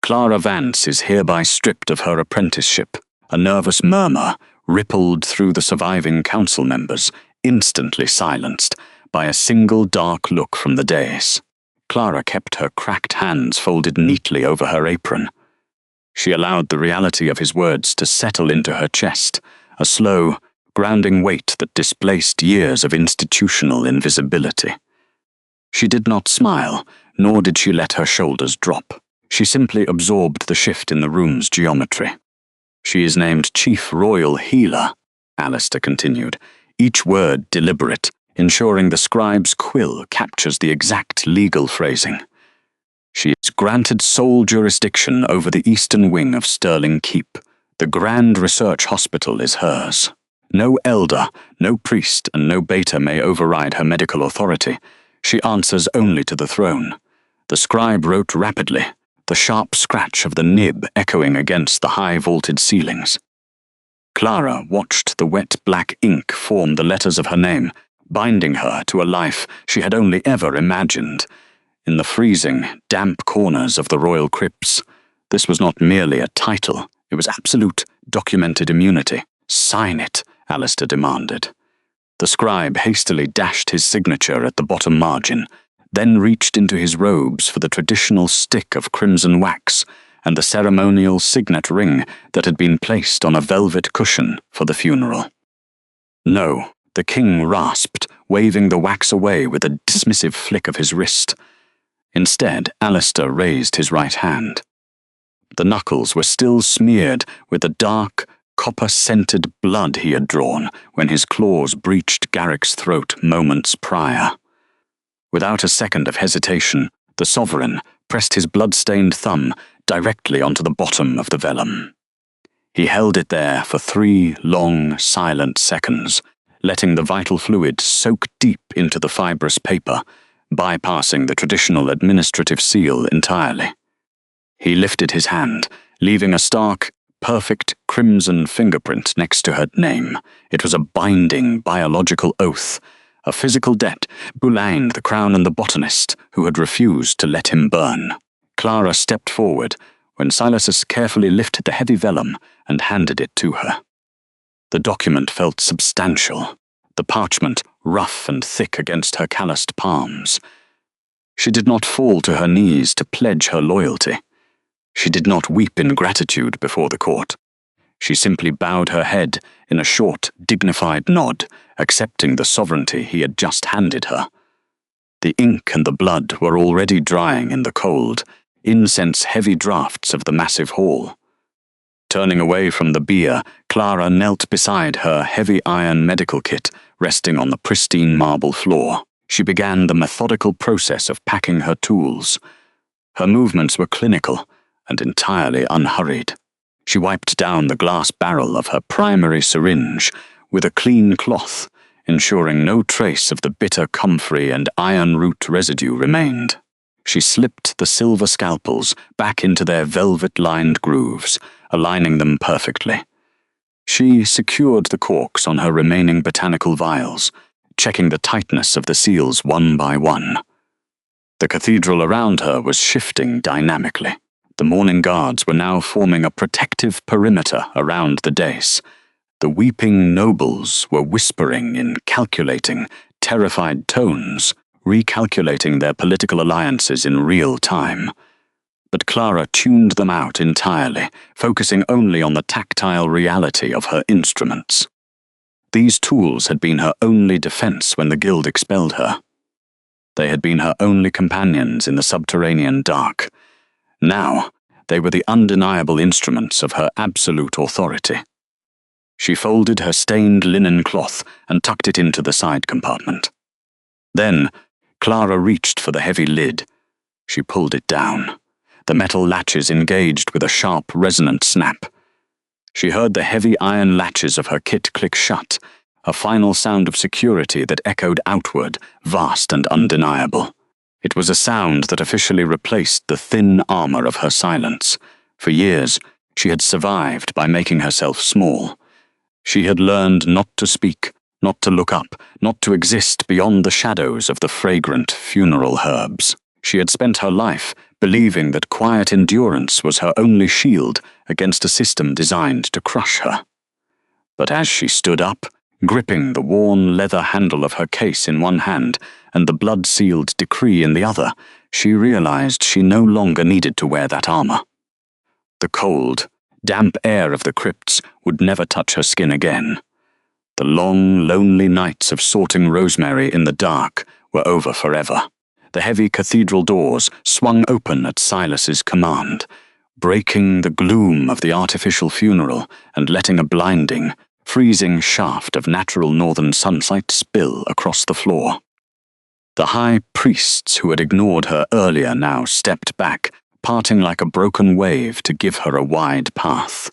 "Clara Vance is hereby stripped of her apprenticeship." A nervous murmur rippled through the surviving council members, instantly silenced by a single dark look from the dais. Clara kept her cracked hands folded neatly over her apron. She allowed the reality of his words to settle into her chest, a slow, grounding weight that displaced years of institutional invisibility. She did not smile, nor did she let her shoulders drop. She simply absorbed the shift in the room's geometry. "She is named Chief Royal Healer," Alistair continued, each word deliberate, ensuring the scribe's quill captures the exact legal phrasing. "She is granted sole jurisdiction over the eastern wing of Stirling Keep. The Grand Research Hospital is hers. No elder, no priest, and no beta may override her medical authority. She answers only to the throne." The scribe wrote rapidly, the sharp scratch of the nib echoing against the high-vaulted ceilings. Clara watched the wet black ink form the letters of her name, binding her to a life she had only ever imagined. In the freezing, damp corners of the royal crypts, this was not merely a title, it was absolute, documented immunity. "Sign it," Alistair demanded. The scribe hastily dashed his signature at the bottom margin, then reached into his robes for the traditional stick of crimson wax and the ceremonial signet ring that had been placed on a velvet cushion for the funeral. "No," the king rasped, waving the wax away with a dismissive flick of his wrist. Instead, Alistair raised his right hand. The knuckles were still smeared with the dark, copper-scented blood he had drawn when his claws breached Garrick's throat moments prior. Without a second of hesitation, the sovereign pressed his blood-stained thumb directly onto the bottom of the vellum. He held it there for 3 long, silent seconds, letting the vital fluid soak deep into the fibrous paper, bypassing the traditional administrative seal entirely. He lifted his hand, leaving a stark, perfect crimson fingerprint next to her name. It was a binding biological oath, a physical debt Boulain, the crown and the botanist, who had refused to let him burn. Clara stepped forward when Silas carefully lifted the heavy vellum and handed it to her. The document felt substantial, the parchment rough and thick against her calloused palms. She did not fall to her knees to pledge her loyalty. She did not weep in gratitude before the court. She simply bowed her head in a short, dignified nod, accepting the sovereignty he had just handed her. The ink and the blood were already drying in the cold, incense-heavy draughts of the massive hall. Turning away from the bier, Clara knelt beside her heavy iron medical kit resting on the pristine marble floor. She began the methodical process of packing her tools. Her movements were clinical and entirely unhurried. She wiped down the glass barrel of her primary syringe with a clean cloth, ensuring no trace of the bitter comfrey and iron root residue remained. She slipped the silver scalpels back into their velvet-lined grooves, aligning them perfectly. She secured the corks on her remaining botanical vials, checking the tightness of the seals one by one. The cathedral around her was shifting dynamically. The mourning guards were now forming a protective perimeter around the dais. The weeping nobles were whispering in calculating, terrified tones, recalculating their political alliances in real time. But Clara tuned them out entirely, focusing only on the tactile reality of her instruments. These tools had been her only defense when the guild expelled her. They had been her only companions in the subterranean dark. Now, they were the undeniable instruments of her absolute authority. She folded her stained linen cloth and tucked it into the side compartment. Then, Clara reached for the heavy lid. She pulled it down. The metal latches engaged with a sharp, resonant snap. She heard the heavy iron latches of her kit click shut, a final sound of security that echoed outward, vast and undeniable. It was a sound that officially replaced the thin armor of her silence. For years, she had survived by making herself small. She had learned not to speak, not to look up, not to exist beyond the shadows of the fragrant funeral herbs. She had spent her life believing that quiet endurance was her only shield against a system designed to crush her. But as she stood up, gripping the worn leather handle of her case in one hand and the blood-sealed decree in the other, she realized she no longer needed to wear that armor. The cold, damp air of the crypts would never touch her skin again. The long, lonely nights of sorting rosemary in the dark were over forever. The heavy cathedral doors swung open at Silas's command, breaking the gloom of the artificial funeral and letting a blinding, freezing shaft of natural northern sunlight spill across the floor. The high priests who had ignored her earlier now stepped back, parting like a broken wave to give her a wide path.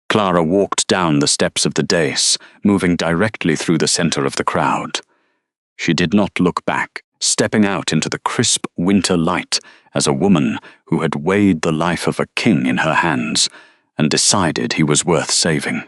Clara walked down the steps of the dais, moving directly through the center of the crowd. She did not look back, stepping out into the crisp winter light as a woman who had weighed the life of a king in her hands and decided he was worth saving.